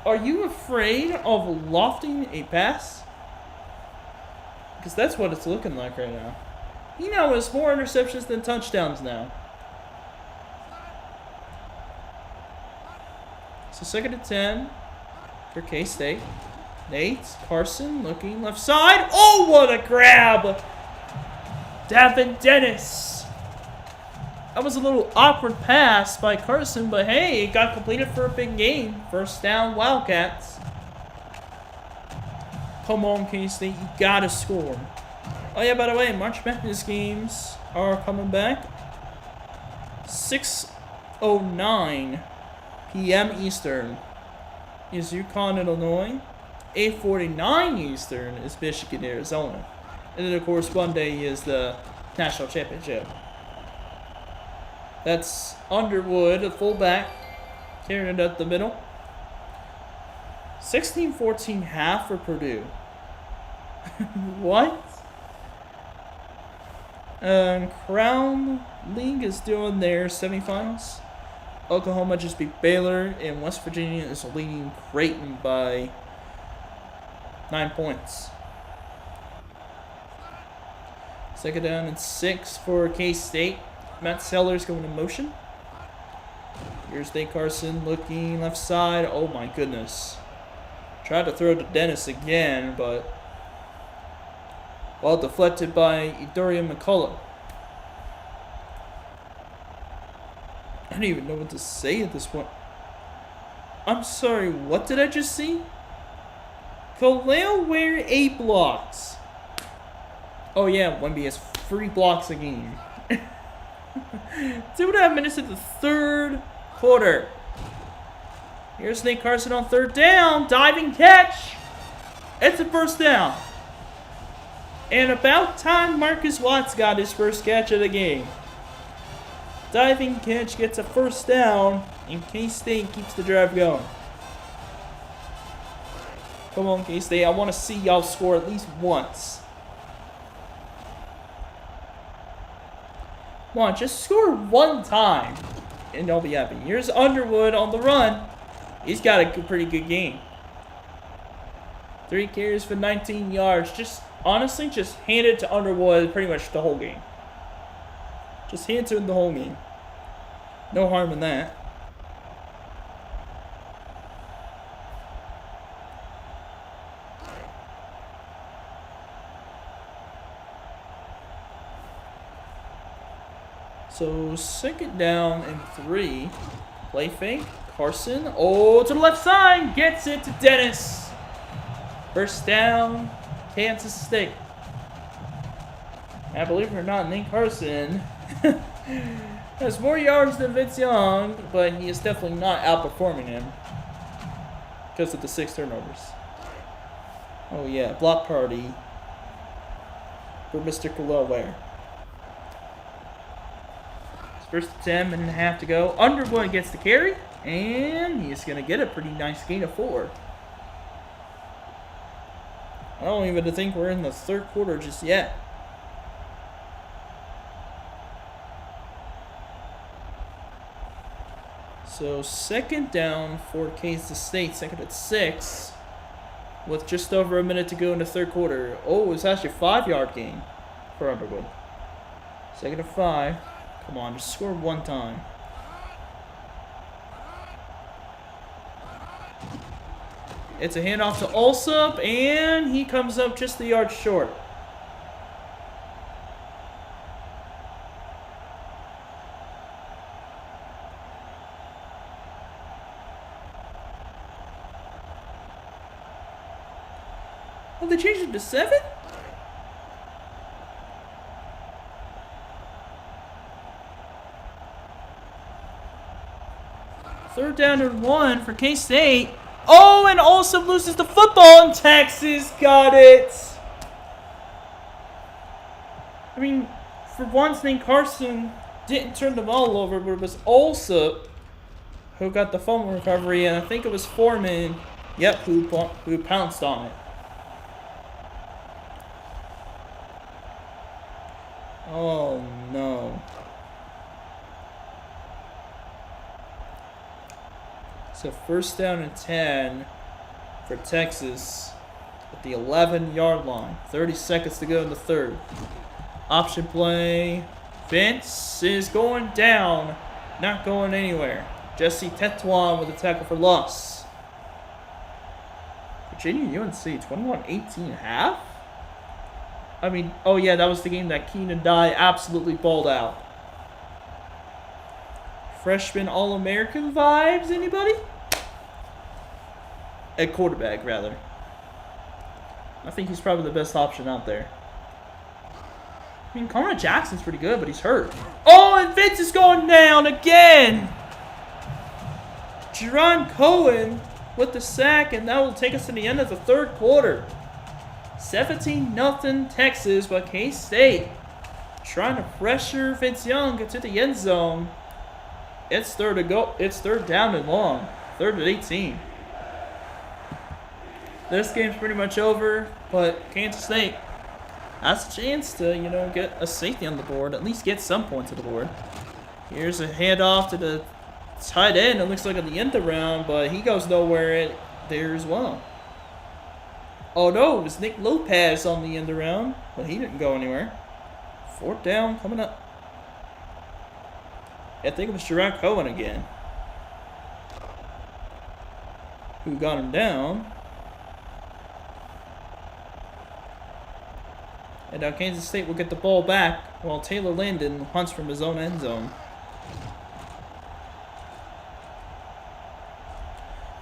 A: are you afraid of lofting a pass? Because that's what it's looking like right now. He now has more interceptions than touchdowns now. So 2nd and 10 for K-State. Nate, Carson looking left side. Oh, what a grab! Davin Dennis. That was a little awkward pass by Carson, but hey, it got completed for a big gain. First down, Wildcats. Come on, K-State, you gotta score. Oh yeah, by the way, March Madness games are coming back. 6:09 p.m. Eastern is UConn, Illinois. 8:49 Eastern is Michigan, Arizona. And then, of course, Monday is the National Championship. That's Underwood, a fullback, carrying it up the middle. 16-14 half for Purdue. What? Crown League is doing their semifinals. Oklahoma just beat Baylor, and West Virginia is leading Creighton by 9 points. 2nd down and 6 for K-State. Matt Sellers going in motion. Here's Nate Carson looking left side. Oh my goodness. Tried to throw to Dennis again, but well deflected by Dorian McCullough. I don't even know what to say at this point. I'm sorry, what did I just see? Khalil Ware 8 blocks. Oh yeah, Wemby has 3 blocks a game. 2.5 minutes in the 3rd quarter. Here's Nate Carson on 3rd down. Diving catch. It's a 1st down. And about time Marcus Watts got his 1st catch of the game. Diving catch gets a 1st down, and K-State keeps the drive going. Come on, K-State. I want to see y'all score at least once. Come on, just score one time, and y'all be happy. Here's Underwood on the run. He's got a pretty good game. 3 carries for 19 yards. Just, honestly, just hand it to Underwood pretty much the whole game. Just hand it to him the whole game. No harm in that. So 2nd down and 3. Play fake. Carson. Oh, to the left side. Gets it to Dennis. 1st down. Kansas State. I believe it or not, Nate Carson has more yards than Vince Young, but he is definitely not outperforming him because of the 6 turnovers. Oh yeah, block party for Mr. Khalil Ware. 1st and 10, minute and a half to go. Underwood gets the carry, and he's going to get a pretty nice gain of 4. I don't even think we're in the 3rd quarter just yet. So 2nd down for Kansas State, 2nd and 6, with just over a minute to go in the 3rd quarter. Oh, it's actually a 5-yard gain for Underwood. 2nd and 5. Come on, just score one time. It's a handoff to Alsop, and he comes up just a yard short. Oh, they changed it to 7? Third down and 1 for K-State. Oh, and Alsop loses the football, and Texas got it. I mean, for once, Nate Carson didn't turn the ball over, but it was Alsop who got the fumble recovery, and I think it was Foreman, who pounced on it. Oh, no. So first down and 10 for Texas at the 11-yard line. 30 seconds to go in the third. Option play. Vince is going down. Not going anywhere. Jesse Tetuan with a tackle for loss. Virginia UNC 21-18 half? I mean, oh yeah, that was the game that Keenan Dye absolutely balled out. Freshman All-American vibes, anybody? At quarterback, rather. I think he's probably the best option out there. I mean, Connor Jackson's pretty good, but he's hurt. Oh, and Vince is going down again! Jerron Cohen with the sack, and that will take us to the end of the third quarter. 17-0 Texas, but K-State trying to pressure Vince Young into the end zone. It's third to go. It's third down and long. Third and 18. This game's pretty much over, but Kansas State has a chance to, get a safety on the board, at least get some points on the board. Here's a handoff to the tight end. It looks like at the end around, but he goes nowhere there as well. Oh no, it was Nick Lopez on the end around, but he didn't go anywhere. Fourth down coming up. I think it was Jerron Cohen again who got him down. And now Kansas State will get the ball back while Taylor Landon hunts from his own end zone.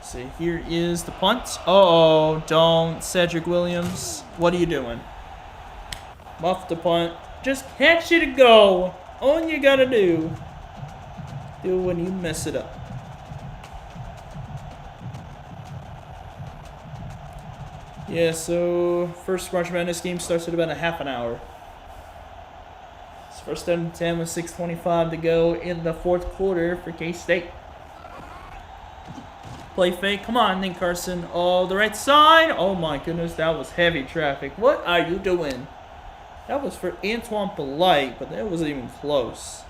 A: See, here is the punt. Uh-oh, don't. Cedric Williams, what are you doing? Muff the punt. Just catch it and go. All you gotta do when you mess it up. Yeah, so first March Madness game starts at about a half an hour. It's first down and 10 with 6:25 to go in the fourth quarter for K-State. Play fake. Come on, Nick Carson. Oh, the right side. Oh my goodness, that was heavy traffic. What are you doing? That was for Antoine Polite, but that wasn't even close.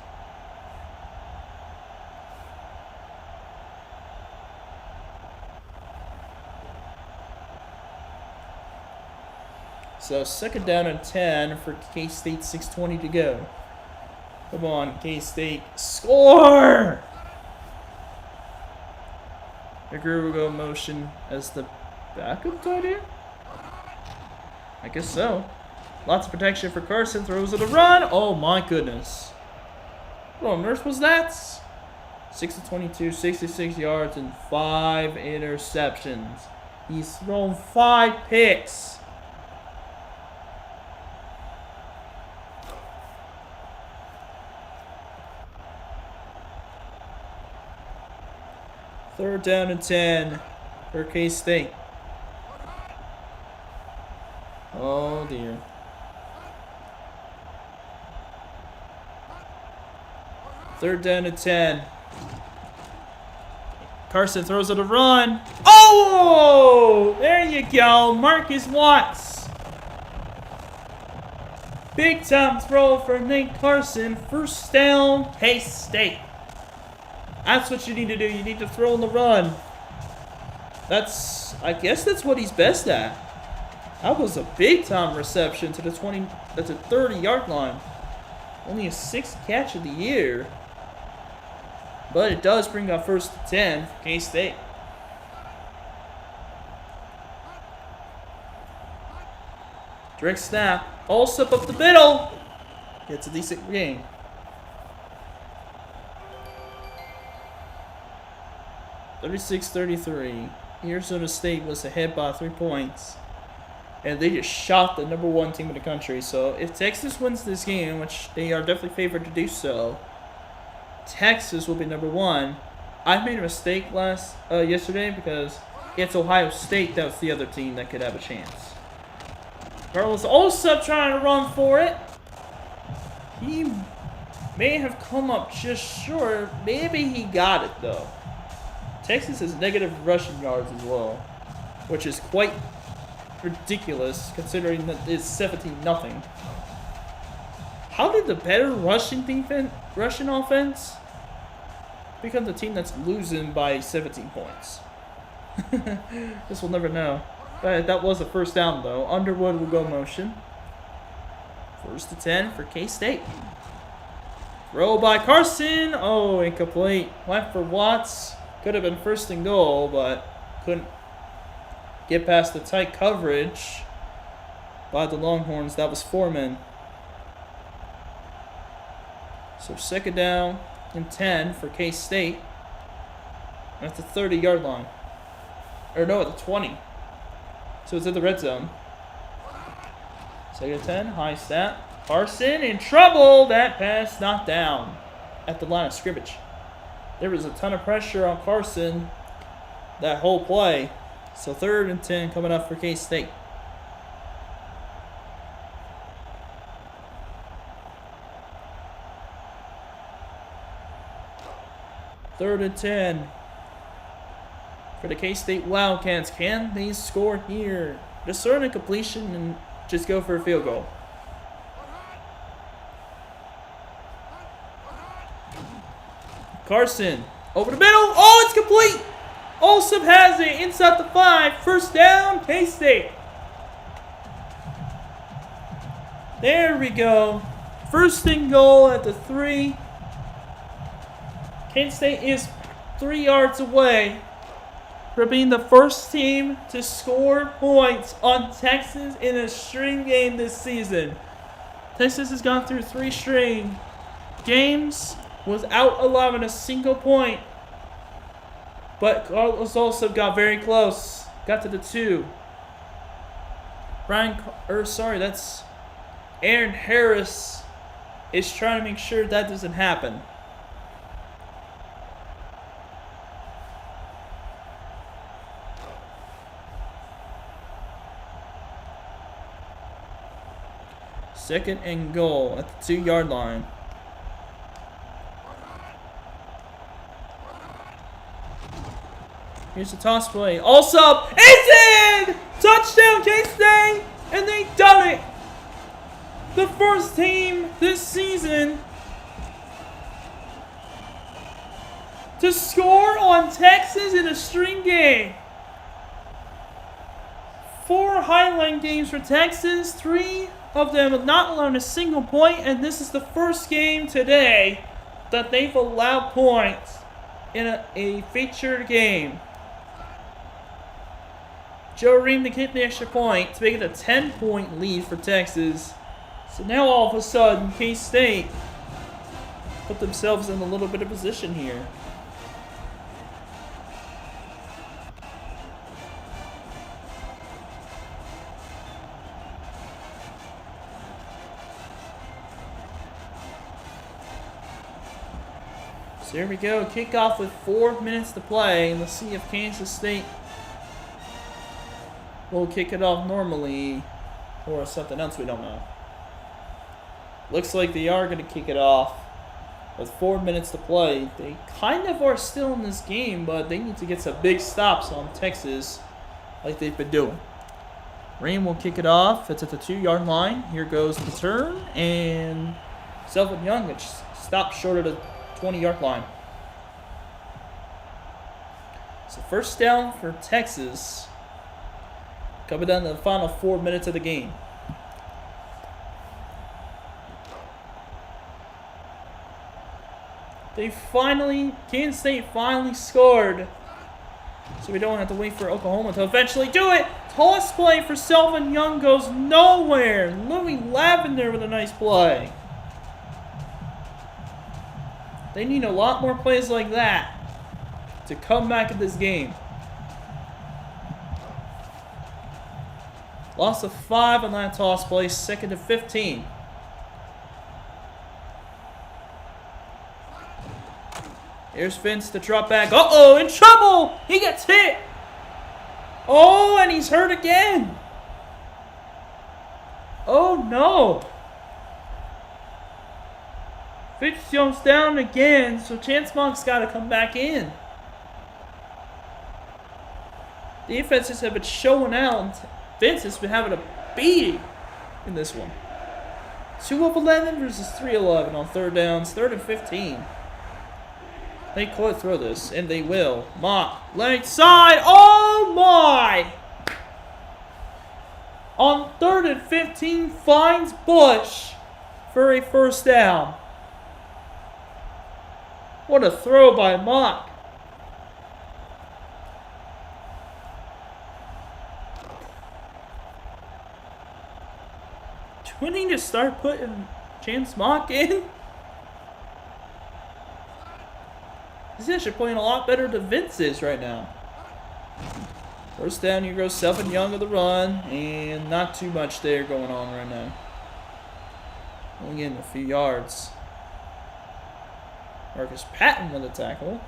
A: So second down and 10 for K-State, 6:20 to go. Come on, K-State, score! McGrew will go motion as the backup tight end? I guess so. Lots of protection for Carson, throws it a run. Oh my goodness. What on earth was that? 6-22, 66 yards, and 5 interceptions. He's thrown 5 picks. Third down and 10 for K-State. Oh dear. Third down and 10. Carson throws it a run. Oh! There you go. Marcus Watts. Big time throw for Nate Carson. First down, K-State. That's what you need to do. You need to throw on the run. I guess that's what he's best at. That was a big time reception to the 30-yard line. Only a 6th catch of the year. But it does bring up first to 10 for K-State. Direct snap. Also up the middle. It's a decent game. (36-33). Arizona State was ahead by 3 points. And they just shot the #1 team in the country. So if Texas wins this game, which they are definitely favored to do so, Texas will be #1. I made a mistake yesterday because it's Ohio State that was the other team that could have a chance. Carlos also trying to run for it. He may have come up just short. Maybe he got it though. Texas has negative rushing yards as well, which is quite ridiculous considering that it's 17-0. How did the better rushing offense becomes a team that's losing by 17 points. This we'll never know. But that was a first down, though. Underwood will go motion. 1st and 10 for K-State. Throw by Carson. Oh, incomplete. Went for Watts. Could have been 1st and goal, but couldn't get past the tight coverage by the Longhorns. That was Foreman. So 2nd down and 10 for K-State. At the 30-yard line. Or no, at the 20. So it's in the red zone. 2nd and 10, high snap. Carson in trouble. That pass knocked down at the line of scrimmage. There was a ton of pressure on Carson that whole play. So 3rd and 10 coming up for K-State. Third and 10 for the K-State Wildcats. Can they score here? Discern a completion and just go for a field goal. Carson over the middle. Oh, it's complete. Olsop has it inside the 5. 1st down, K-State. There we go. 1st and goal at the 3. K-State is 3 yards away from being the first team to score points on Texas in a string game this season. Texas has gone through 3 string games without allowing a single point. But Carlos also got very close. Got to the 2. That's Aaron Harris is trying to make sure that doesn't happen. Second and goal at the 2-yard line. Here's the toss play. Also, it's in! Touchdown, K-State! And they done it! The first team this season to score on Texas in a string game. 4 Highline games for Texas. 3 of them have not allowed a single point, and this is the first game today that they've allowed points in a featured game. Joe Ream to get the extra point to make it a 10-point lead for Texas. So now all of a sudden, K-State put themselves in a little bit of position here. So here we go, kickoff with 4 minutes to play. Let's see if Kansas State will kick it off normally or something else we don't know. Looks like they are going to kick it off with 4 minutes to play. They kind of are still in this game, but they need to get some big stops on Texas like they've been doing. Ream will kick it off. It's at the 2-yard line. Here goes the turn, and Selvin Young stops short of the 20-yard line. So 1st down for Texas. Coming down to the final 4 minutes of the game. Kansas State finally scored. So we don't have to wait for Oklahoma to eventually do it. Toss play for Selvin Young goes nowhere. Louis Lavender with a nice play. They need a lot more plays like that to come back in this game. Loss of 5 on that toss play, 2nd and 15. Here's Vince to drop back. Uh-oh, in trouble! He gets hit! Oh, and he's hurt again! Oh, no! Fitz jumps down again, so Chance Monk's got to come back in. Defenses have been showing out. Vince has been having a beating in this one. 2 of 11 versus 3 of 11 on 3rd downs, 3rd and 15. They could throw this, and they will. Mock, leg side. Oh my! On 3rd and 15, finds Bush for a first down. What a throw by Mock. Do we need to start putting James Mock in? He's actually playing a lot better than Vince is right now. First down, here goes Selvin Young of the run, and not too much there going on right now. Only getting a few yards. Marcus Patton with a tackle.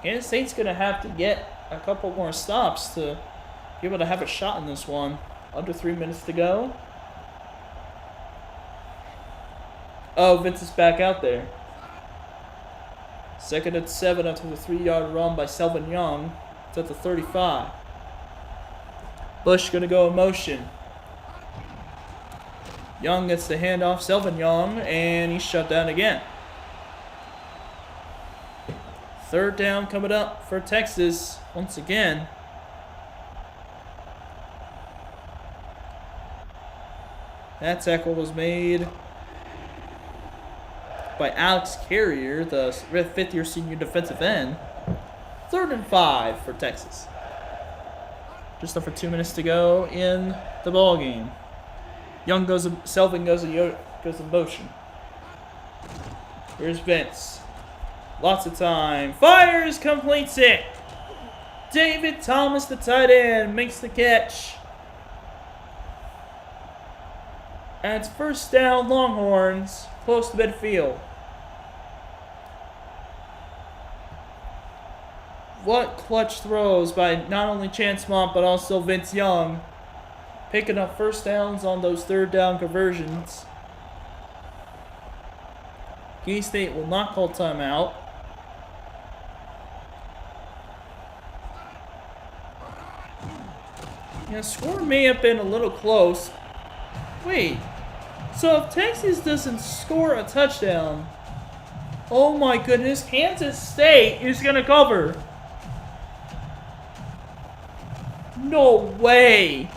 A: Kansas State's going to have to get a couple more stops to be able to have a shot in this one. Under 3 minutes to go. Oh, Vince is back out there. 2nd and 7 after the 3-yard run by Selvin Young. It's at the 35. Bush going to go in motion. Young gets the handoff. Selvin Young, and he's shut down again. 3rd down coming up for Texas once again. That tackle was made by Alex Carrier, the 5th-year senior defensive end. 3rd and 5 for Texas. Just over 2 minutes to go in the ball game. Young goes, Selvin goes in motion. Here's Vince. Lots of time. Fires, completes it. David Thomas, the tight end, makes the catch. And it's first down, Longhorns, close to midfield. What clutch throws by not only Chance Mont, but also Vince Young. Picking up first downs on those 3rd down conversions. K-State will not call timeout. Yeah, score may have been a little close. Wait, so if Texas doesn't score a touchdown, oh my goodness, Kansas State is going to cover. No way.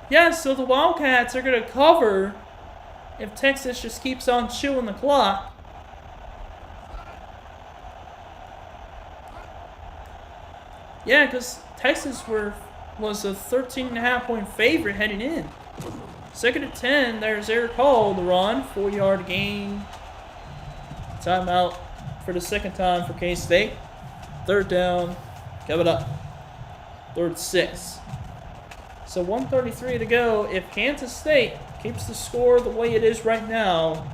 A: Yeah, so the Wildcats are going to cover if Texas just keeps on chewing the clock. Yeah, because Texas was a 13.5-point favorite heading in. 2nd and 10, there's Eric Hall on the run. 4-yard gain. Timeout for the 2nd time for K-State. 3rd down. Coming up. 3rd and 6. So 1:33 to go. If Kansas State keeps the score the way it is right now,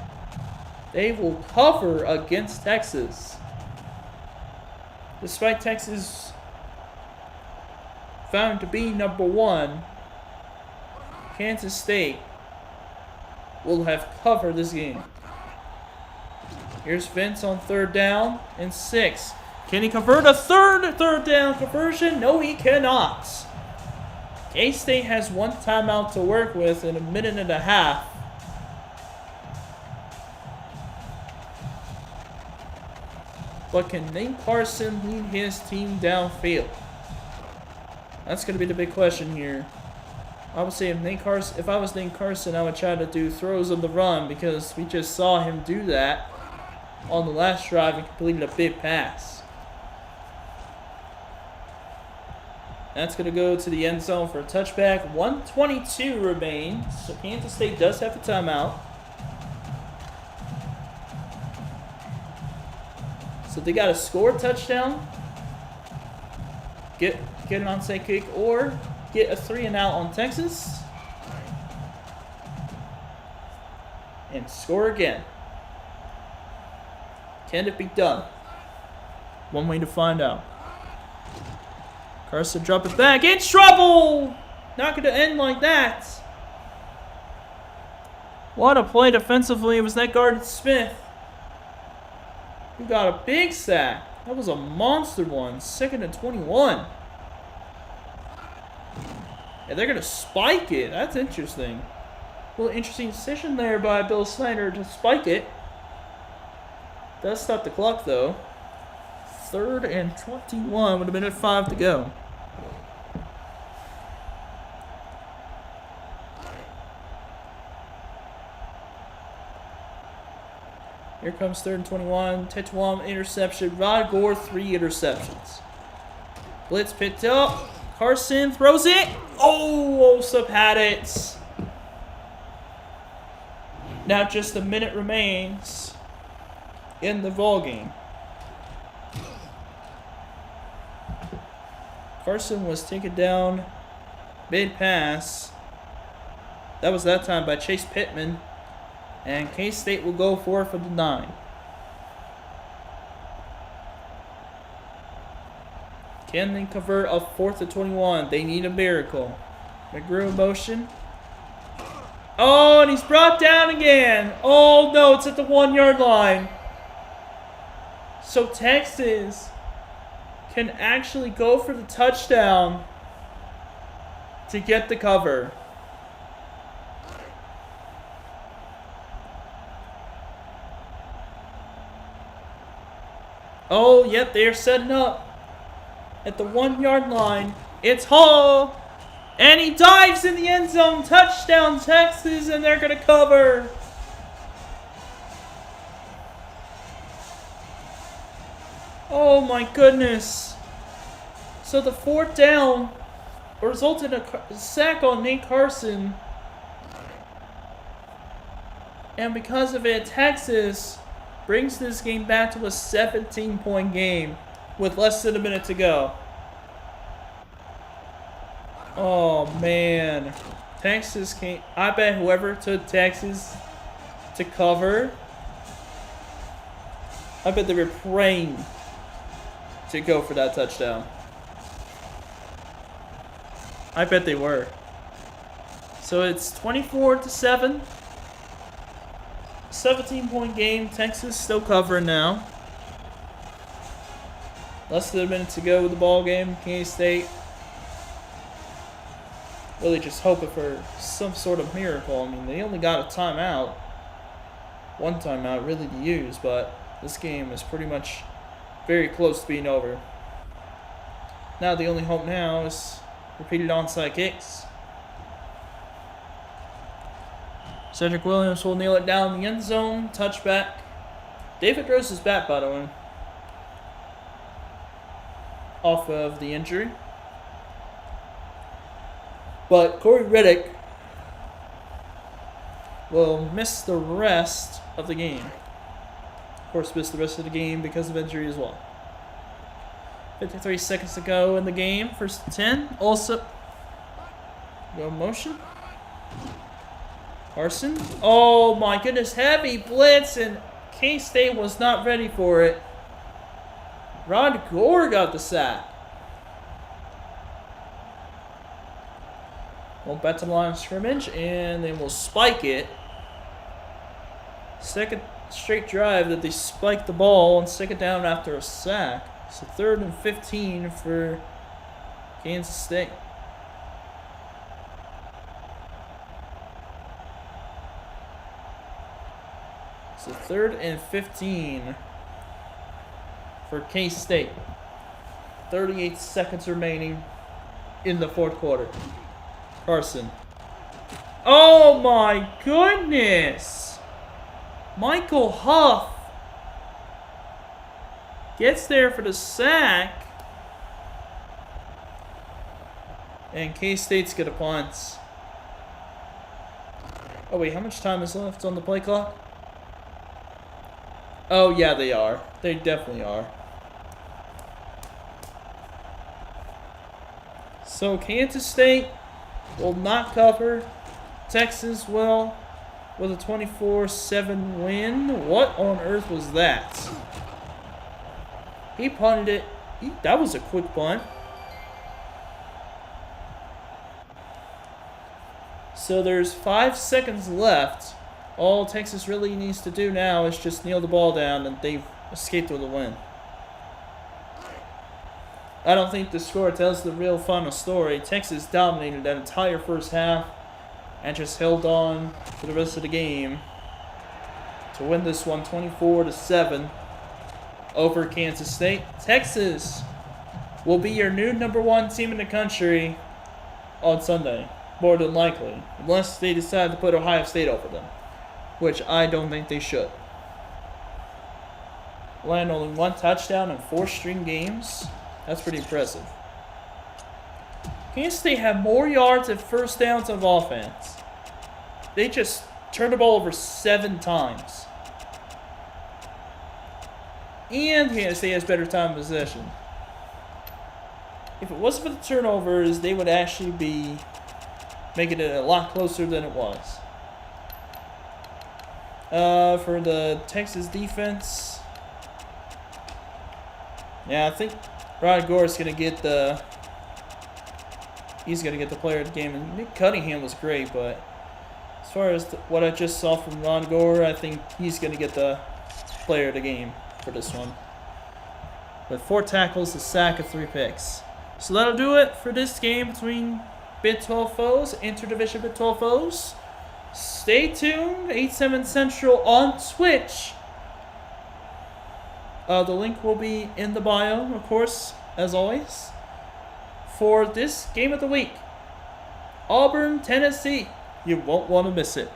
A: they will cover against Texas. Despite Texas found to be number 1, Kansas State will have covered this game. Here's Vince on 3rd down and 6. Can he convert a third down conversion? No, he cannot. K-State has 1 timeout to work with in a minute and a half. But can Nate Carson lead his team downfield? That's going to be the big question here. I would say if I was Nate Carson, I would try to do throws on the run because we just saw him do that on the last drive and completed a big pass. That's going to go to the end zone for a touchback. 1:22 remains, so Kansas State does have a timeout. So they got to score a touchdown, get an onside kick, or get a 3-and-out on Texas, and score again. Can it be done? One way to find out. Carson drop it back. In trouble! Not going to end like that. What a play defensively. It was that guard Smith who got a big sack. That was a monster one. 2nd and 21. And they're going to spike it. That's interesting. Well, interesting decision there by Bill Snyder to spike it. Does stop the clock, though. 3rd and 21 with a minute 5 to go. Here comes 3rd and 21. Tetuan interception. Rod Gore, 3 interceptions. Blitz picked up. Carson throws it. Oh, Osip had it. Now just a minute remains in the ball game. Carson was taken down mid-pass. That was that time by Chase Pittman. And K-State will go for it from the 9. Can they convert a 4th and 21? They need a miracle. McGrew in motion. Oh, and he's brought down again. Oh, no, it's at the 1-yard line. So Texas can actually go for the touchdown to get the cover. Oh, yep, they're setting up at the 1-yard line. It's Hall, and he dives in the end zone. Touchdown, Texas, and they're going to cover. Oh, my goodness. So the 4th down resulted in a sack on Nate Carson. And because of it, Texas brings this game back to a 17-point game with less than a minute to go. Oh, man. Texas can't... I bet whoever took Texas to cover, I bet they were praying to go for that touchdown. I bet they were. So it's 24-7. 17-point game. Texas still covering now. Less than a minute to go with the ball game. K-State really just hoping for some sort of miracle. I mean, they only got a timeout. One timeout really to use, but this game is pretty much very close to being over. Now the only hope now is repeated onside kicks. Cedric Williams will kneel it down in the end zone. Touchback. David Rose is back, by the way. Off of the injury. But Corey Riddick will miss the rest of the game. Of course, missed the rest of the game because of injury as well. 53 seconds to go in the game. 1st and 10. Also, go motion. Carson. Oh my goodness, heavy blitz, and K-State was not ready for it. Rod Gore got the sack. Well, back to the line of scrimmage, and then we'll spike it. Second straight drive that they spiked the ball and stick it down after a sack. So 3rd and 15 for Kansas State. So 3rd and 15 for K-State. 38 seconds remaining in the 4th quarter. Carson. Oh my goodness! Michael Huff gets there for the sack. And K-State's gonna punt. Oh wait, how much time is left on the play clock? Oh yeah, they are. They definitely are. So Kansas State will not cover. Texas will with a 24-7 win. What on earth was that? He punted it. That was a quick punt. So there's 5 seconds left. All Texas really needs to do now is just kneel the ball down, and they've escaped with a win. I don't think the score tells the real final story. Texas dominated that entire first half. and just held on for the rest of the game to win this one 24-7 over Kansas State. Texas will be your new #1 team in the country on Sunday, more than likely, unless they decide to put Ohio State over them, which I don't think they should. Land only 1 touchdown in 4 straight games. That's pretty impressive. Kansas State have more yards and first downs of offense. They just turned the ball over 7 times. And Kansas State has better time possession. If it wasn't for the turnovers, they would actually be making it a lot closer than it was. For the Texas defense, yeah, I think Rod Gore's gonna get the. He's gonna get the player of the game. And Nick Cunningham was great, but as far as what I just saw from Ron Gore, I think he's gonna get the player of the game for this one. With 4 tackles, a sack, and 3 picks. So that'll do it for this game between Big 12 foes, interdivision Big 12 foes. Stay tuned, 8/7 Central on Twitch. The link will be in the bio, of course, as always. For this game of the week, Auburn, Tennessee. You won't want to miss it.